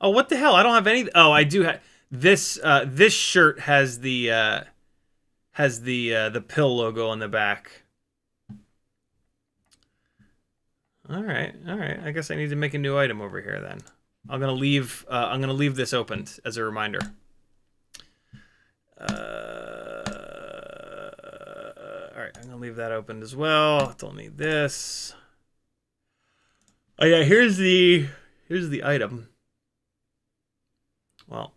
Oh, what the hell? I don't have any. Oh, I do have this. This shirt has the pill logo on the back. All right. I guess I need to make a new item over here then. I'm gonna leave this opened as a reminder. All right, I'm gonna leave that opened as well. Don't need this. Oh yeah, here's the item. Well,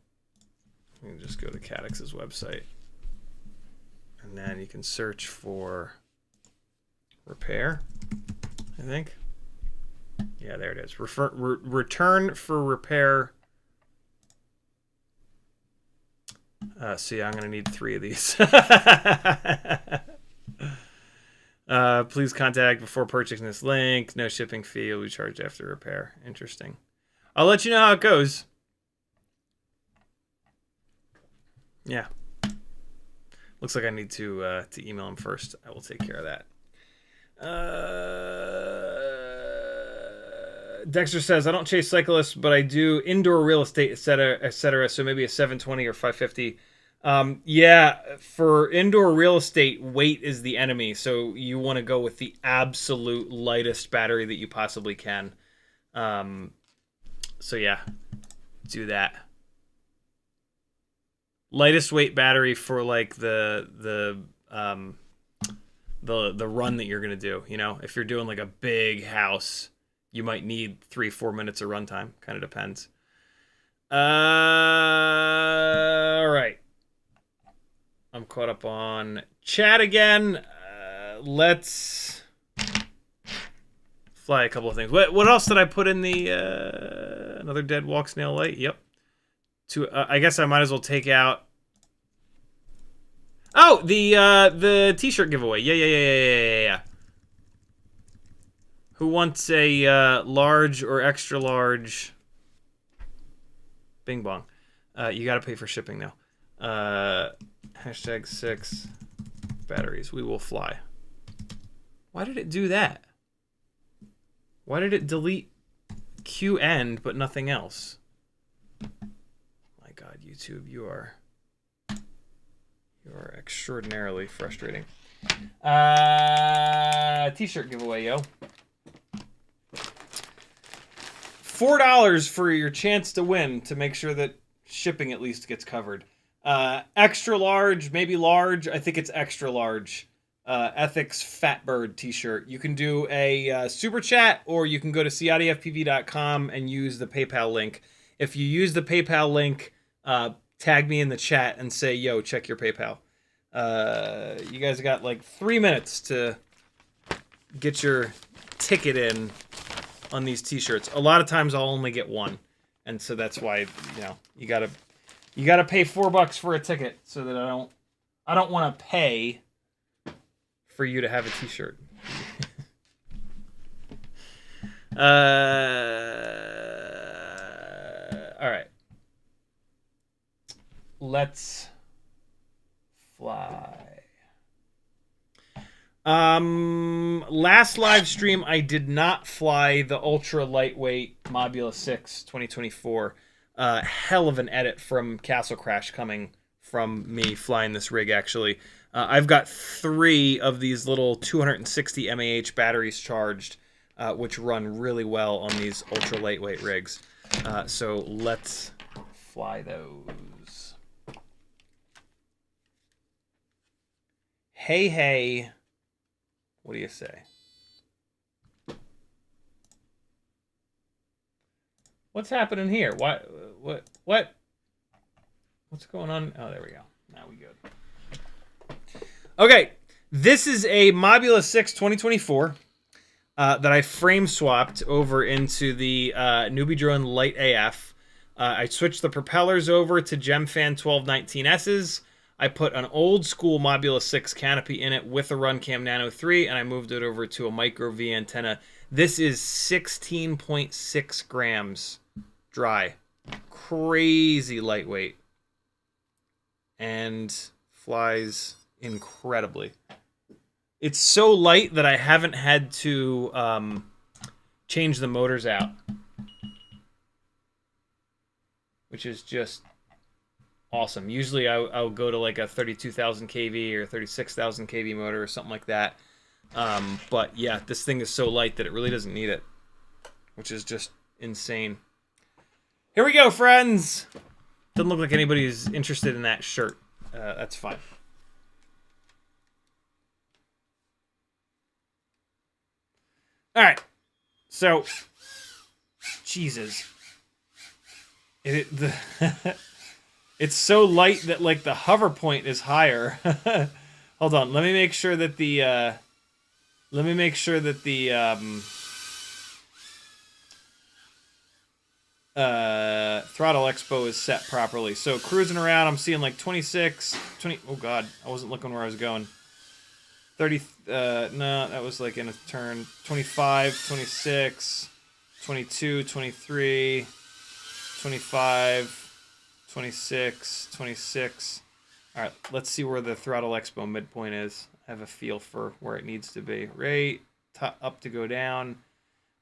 you can just go to Caddx's website, and then you can search for repair. I think. Yeah, there it is. Return for repair. See, I'm going to need 3 of these. Please contact before purchasing this link. No shipping fee. Will be charged after repair. Interesting. I'll let you know how it goes. Yeah. Looks like I need to email him first. I will take care of that. Dexter says, I don't chase cyclists, but I do indoor real estate, etc. So maybe a 720 or 550. Yeah, for indoor real estate, weight is the enemy. So you want to go with the absolute lightest battery that you possibly can. So yeah, do that. Lightest weight battery for like the run that you're gonna do. You know, if you're doing like a big house, you might need 3-4 minutes of runtime. Kind of depends. All right. I'm caught up on chat again. Let's fly a couple of things. What else did I put in the another dead Walksnail light? Yep. I guess I might as well take out. Oh, the T-shirt giveaway. Yeah. Who wants a large or extra large? Bing bong. You got to pay for shipping now. Hashtag 6 batteries. We will fly. Why did it do that? Why did it delete Q end but nothing else? My God, YouTube, you are extraordinarily frustrating. T-shirt giveaway, yo. $4 for your chance to win to make sure that shipping at least gets covered. Extra large, maybe large. I think it's extra large. Ethics Fatbird t-shirt. You can do a super chat, or you can go to CiottiFPV.com and use the PayPal link. If you use the PayPal link, tag me in the chat and say, yo, check your PayPal. You guys got like 3 minutes to get your ticket in on these t-shirts. A lot of times I'll only get one. And so that's why, you know, you gotta pay $4 for a ticket so that I don't want to pay for you to have a t-shirt. All right. Let's fly. Last live stream, I did not fly the ultra lightweight Mobula 6 2024. Hell of an edit from Castle Crash coming from me flying this rig, actually. I've got 3 of these little 260 mAh batteries charged, which run really well on these ultra lightweight rigs. So let's fly those. Hey. What do you say? What's happening here? What? What's going on? Oh, there we go. Now we good. Okay, this is a Mobula 6 2024 that I frame swapped over into the Newbie Drone Lite AF. I switched the propellers over to Gemfan 1219S's. I put an old school Mobula 6 canopy in it with a Runcam Nano 3, and I moved it over to a micro V antenna. This is 16.6 grams dry. Crazy lightweight. And flies incredibly. It's so light that I haven't had to change the motors out, which is just awesome. Usually I'll go to like a 32,000 kV or 36,000 kV motor or something like that. But yeah, this thing is so light that it really doesn't need it, which is just insane. Here we go, friends. Doesn't look like anybody's interested in that shirt. That's fine. All right. So, Jesus. It's so light that like the hover point is higher. Hold on, let me make sure that the throttle expo is set properly. So cruising around, I'm seeing like 26, 20. Oh God, I wasn't looking where I was going. 30, no, that was like in a turn. 25, 26, 22, 23, 25, 26, 26. All right, let's see where the throttle expo midpoint is. I have a feel for where it needs to be. Right, up to go down.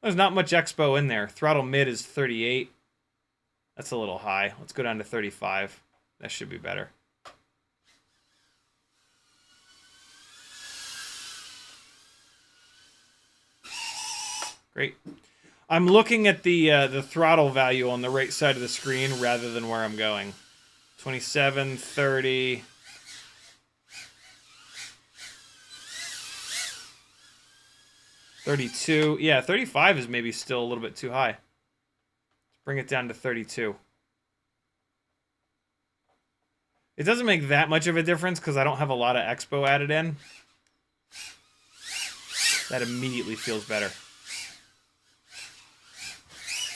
There's not much expo in there. Throttle mid is 38. That's a little high. Let's go down to 35. That should be better. Great. I'm looking at the throttle value on the right side of the screen rather than where I'm going. 27, 30. $32. Yeah, 35 is maybe still a little bit too high. Let's bring it down to 32. It doesn't make that much of a difference because I don't have a lot of expo added in. That immediately feels better.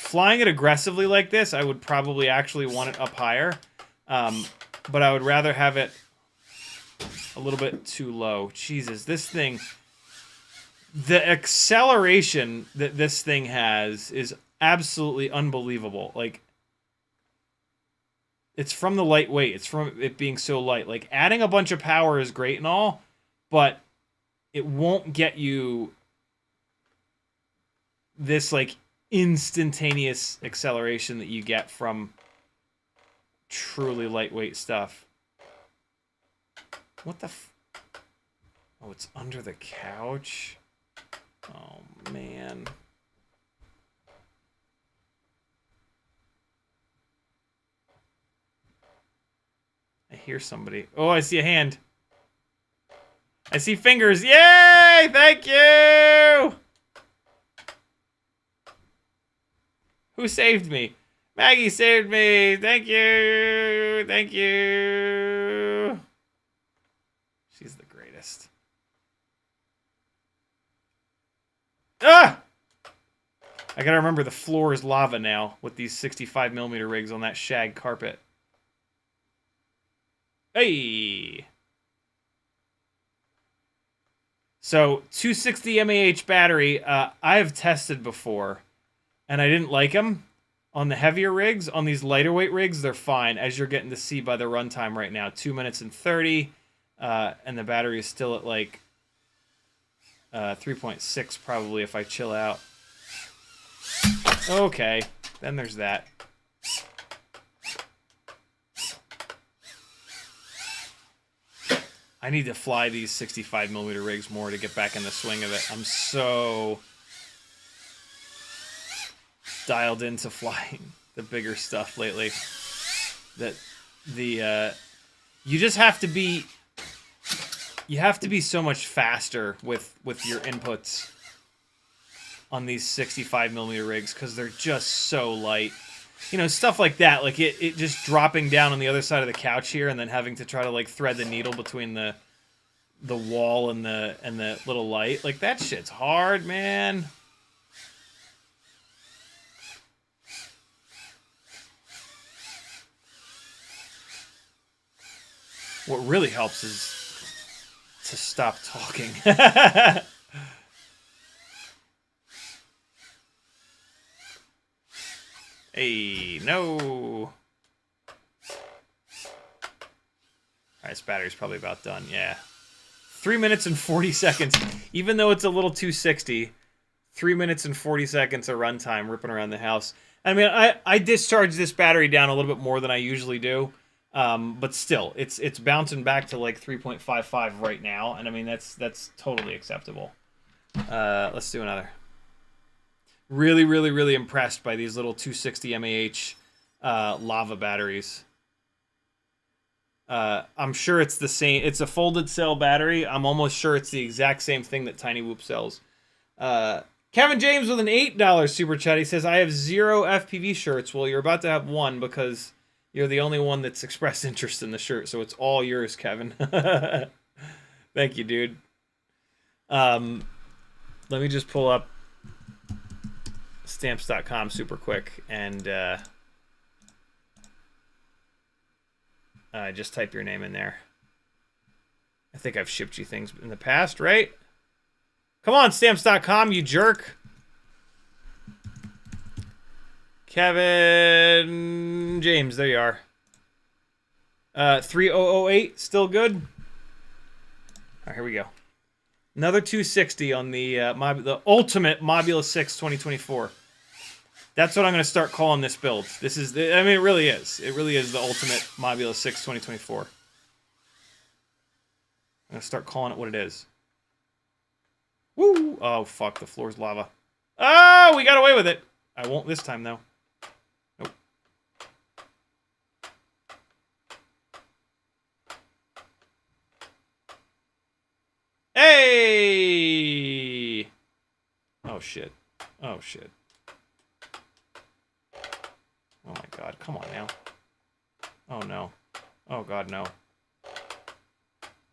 Flying it aggressively like this, I would probably actually want it up higher. But I would rather have it a little bit too low. Jesus, this thing... The acceleration that this thing has is absolutely unbelievable. Like, it's from the lightweight. It's from it being so light. Like, adding a bunch of power is great and all, but it won't get you this, like, instantaneous acceleration that you get from truly lightweight stuff. What the f... Oh, it's under the couch? Oh, man. I hear somebody. Oh, I see a hand. I see fingers. Yay! Thank you! Who saved me? Maggie saved me. Thank you. Thank you. She's the greatest. Ah! I gotta remember the floor is lava now with these 65mm rigs on that shag carpet. Hey! So, 260 mAh battery, I have tested before, and I didn't like them. On the heavier rigs, on these lighter weight rigs, they're fine, as you're getting to see by the runtime right now. 2 minutes and 30, and the battery is still at like 3.6 probably if I chill out. Okay, then there's that. I need to fly these 65mm rigs more to get back in the swing of it. I'm so dialed into flying the bigger stuff lately that you just have to be so much faster with your inputs on these 65mm rigs because they're just so light. You know, stuff like that, like it just dropping down on the other side of the couch here and then having to try to like thread the needle between the wall and the little light. Like that shit's hard, man. What really helps is to stop talking. Hey, no. Alright, this battery's probably about done, yeah. 3 minutes and 40 seconds. Even though it's a little 260, 3 minutes and 40 seconds of runtime ripping around the house. I mean, I discharged this battery down a little bit more than I usually do. But still, it's bouncing back to like 3.55 right now, and I mean that's totally acceptable. Let's do another. Really, really, really impressed by these little 260 mAh lava batteries. I'm sure it's the same. It's a folded cell battery. I'm almost sure it's the exact same thing that TinyWhoop sells. Kevin James with an $8 super chat. He says, I have 0 FPV shirts. Well, you're about to have one because you're the only one that's expressed interest in the shirt, so it's all yours, Kevin. Thank you, dude. Let me just pull up stamps.com super quick and just type your name in there. I think I've shipped you things in the past, right? Come on, stamps.com, you jerk. Kevin James, there you are. 3008, still good? All right, here we go. Another 260 on the ultimate Mobula 6 2024. That's what I'm going to start calling this build. This is, I mean, it really is. It really is the ultimate Mobula 6 2024. I'm going to start calling it what it is. Woo! Oh, fuck, the floor's lava. Oh, we got away with it. I won't this time, though. Nope. Hey! Oh, shit. Oh, shit. Oh, my God. Come on, now. Oh, no. Oh, God, no.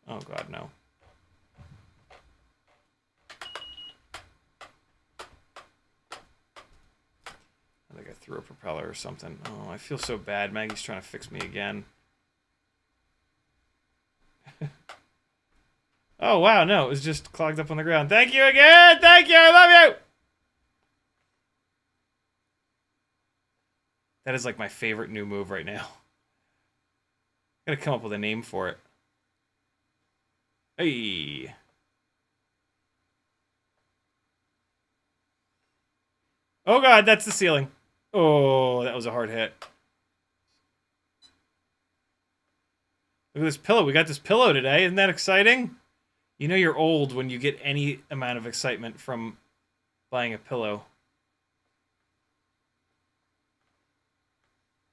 Oh, God, no. I think I threw a propeller or something. Oh, I feel so bad. Maggie's trying to fix me again. Oh, wow, no. It was just clogged up on the ground. Thank you again! Thank you! I love you! That is like my favorite new move right now. Gotta come up with a name for it. Hey. Oh God, that's the ceiling. Oh, that was a hard hit. Look at this pillow. We got this pillow today. Isn't that exciting? You know you're old when you get any amount of excitement from buying a pillow.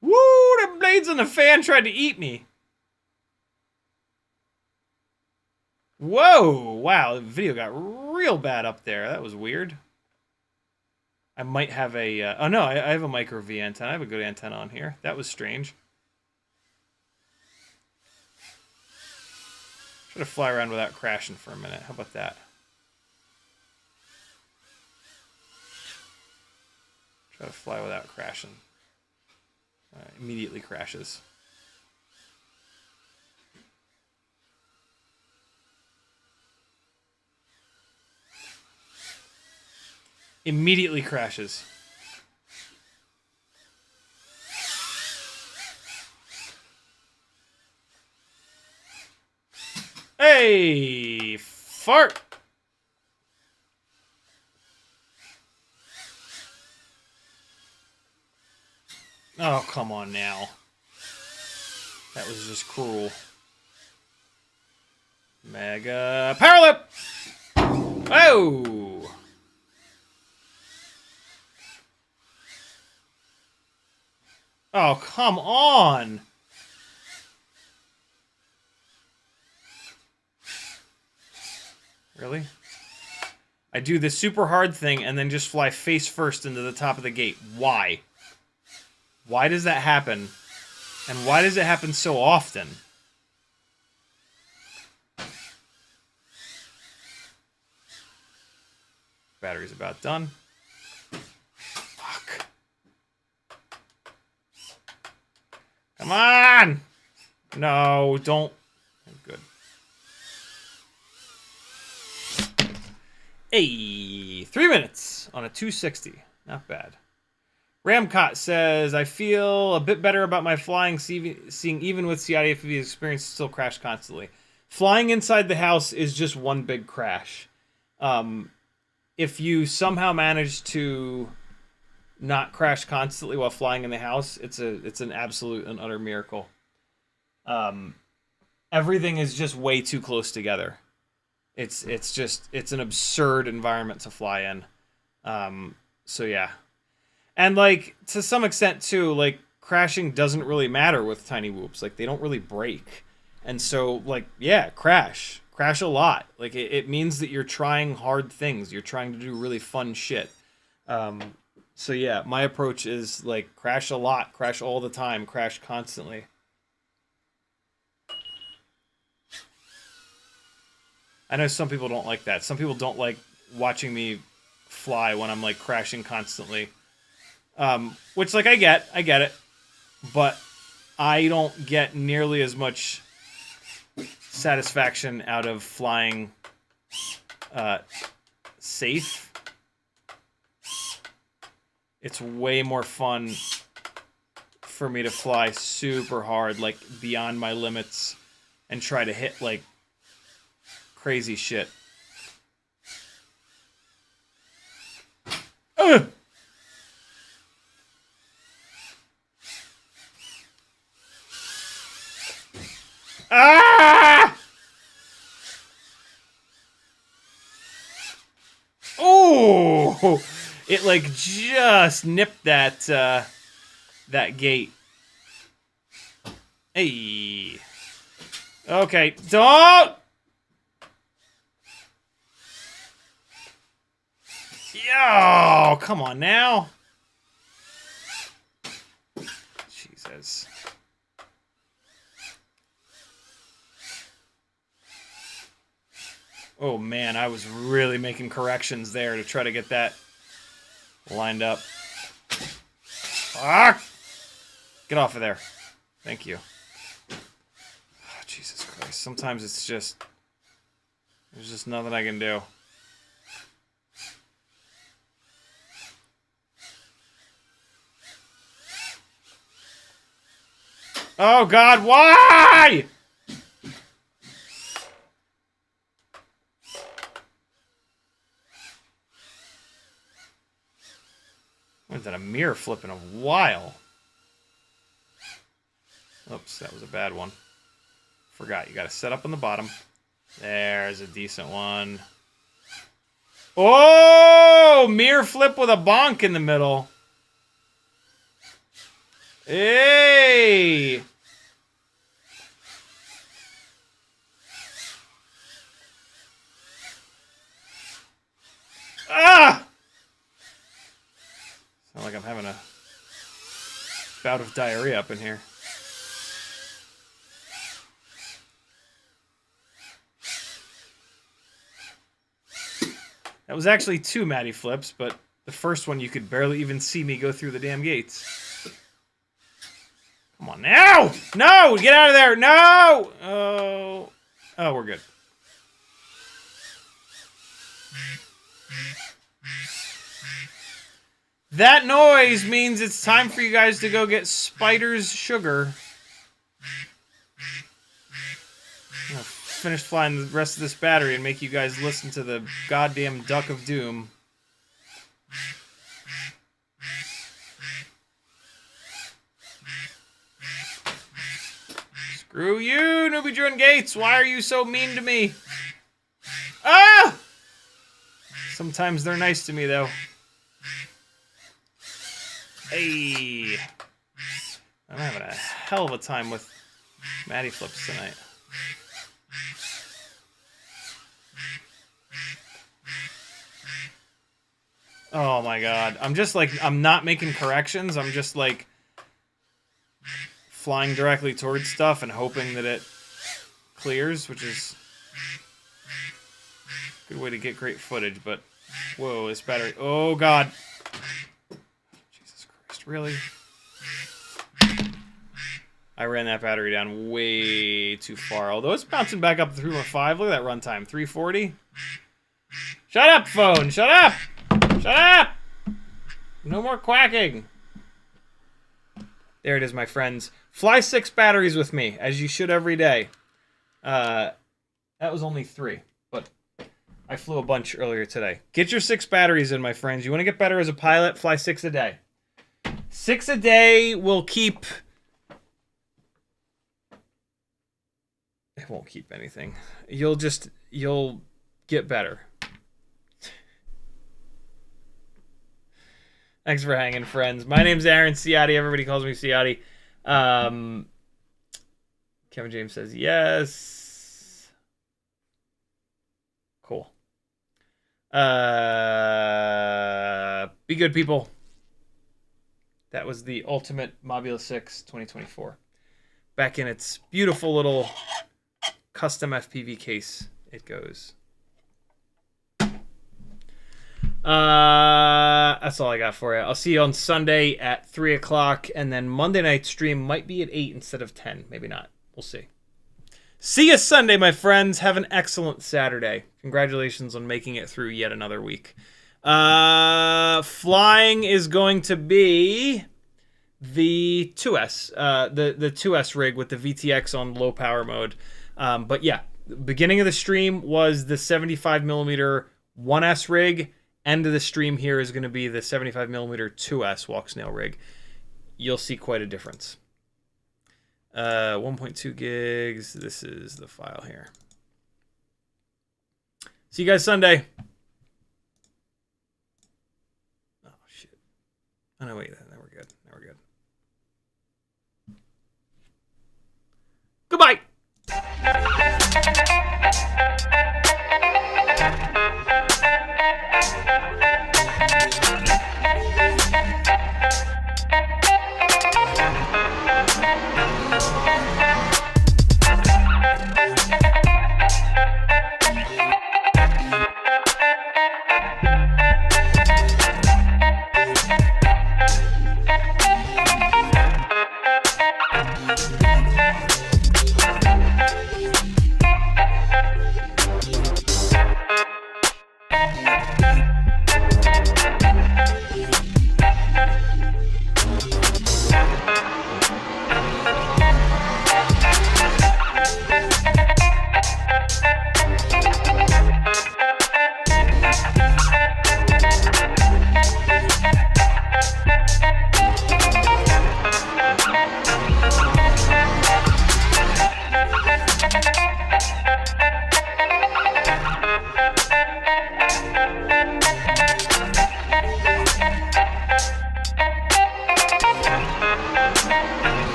Woo! The blades on the fan tried to eat me. Whoa! Wow, the video got real bad up there. That was weird. I might have a... oh, no, I have a micro V antenna. I have a good antenna on here. That was strange. Try to fly around without crashing for a minute. How about that? Try to fly without crashing. Immediately crashes. Immediately crashes. Hey! Fart! Oh, come on now. That was just cruel. Mega Power Lip! Oh! Oh, come on! Really? I do this super hard thing and then just fly face first into the top of the gate. Why? Why does that happen? And why does it happen so often? Battery's about done. Fuck. Come on! No, don't. Good. Hey, 3 minutes on a 260. Not bad. Ramcott says, I feel a bit better about my flying, seeing even with CiottiFPV's experience still crash constantly. Flying inside the house is just one big crash. If you somehow manage to not crash constantly while flying in the house, it's an absolute and utter miracle. Everything is just way too close together. It's an absurd environment to fly in. So yeah. And, like, to some extent, too, like, crashing doesn't really matter with TinyWhoops. Like, they don't really break. And so, like, yeah, crash. Crash a lot. Like, it means that you're trying hard things. You're trying to do really fun shit. So, yeah, my approach is, like, crash a lot. Crash all the time. Crash constantly. I know some people don't like that. Some people don't like watching me fly when I'm, like, crashing constantly. Which, like, I get it, but I don't get nearly as much satisfaction out of flying safe. It's way more fun for me to fly super hard, like beyond my limits, and try to hit like crazy shit. Ah! Oh! It like just nipped that that gate. Hey. Okay, don't. Yo, come on now. Jesus. Oh man, I was really making corrections there to try to get that lined up. Fuck! Get off of there. Thank you. Oh, Jesus Christ. Sometimes it's just... there's just nothing I can do. Oh God, why? I haven't done a mirror flip in a while. Oops, that was a bad one. Forgot, you gotta set up on the bottom. There's a decent one. Oh! Mirror flip with a bonk in the middle. Hey! Ah! Sound like I'm having a bout of diarrhea up in here. That was actually 2 Matty flips, but the first one you could barely even see me go through the damn gates. Come on now! No! Get out of there! No! Oh, oh, we're good. That noise means it's time for you guys to go get Spider's sugar. I'm gonna finish flying the rest of this battery and make you guys listen to the goddamn Duck of Doom. Screw you, Newbie Jordan Gates! Why are you so mean to me? Ah! Sometimes they're nice to me, though. Hey! I'm having a hell of a time with Matty flips tonight. Oh my God. I'm just like, I'm not making corrections. I'm just like flying directly towards stuff and hoping that it clears, which is a good way to get great footage, but whoa, this battery. Oh God. Jesus Christ, really? I ran that battery down way too far, although it's bouncing back up to 315. Look at that runtime, 340. Shut up, phone, shut up! Shut up! No more quacking. There it is, my friends. Fly 6 batteries with me, as you should every day. That was only 3, but I flew a bunch earlier today. Get your 6 batteries in, my friends. You want to get better as a pilot? Fly 6 a day. 6 a day will keep... it won't keep anything. You'll get better. Thanks for hanging, friends. My name's Aaron Ciotti. Everybody calls me Ciotti. Kevin James says yes. Cool. Be good, people. That was the Ultimate Mobula 6 2024. Back in its beautiful little custom FPV case it goes. That's all I got for you. I'll see you on Sunday at 3 o'clock, and then Monday night stream might be at 8 instead of 10. Maybe not. We'll see. See you Sunday, my friends. Have an excellent Saturday. Congratulations on making it through yet another week. Flying is going to be the 2S, the 2S rig with the VTX on low power mode. But yeah, beginning of the stream was the 75mm 1S rig. End of the stream here is going to be the 75mm 2S Walksnail rig. You'll see quite a difference. 1.2 gigs. This is the file here. See you guys Sunday. Oh, shit. Oh, no, wait. Now we're good. Now we're good.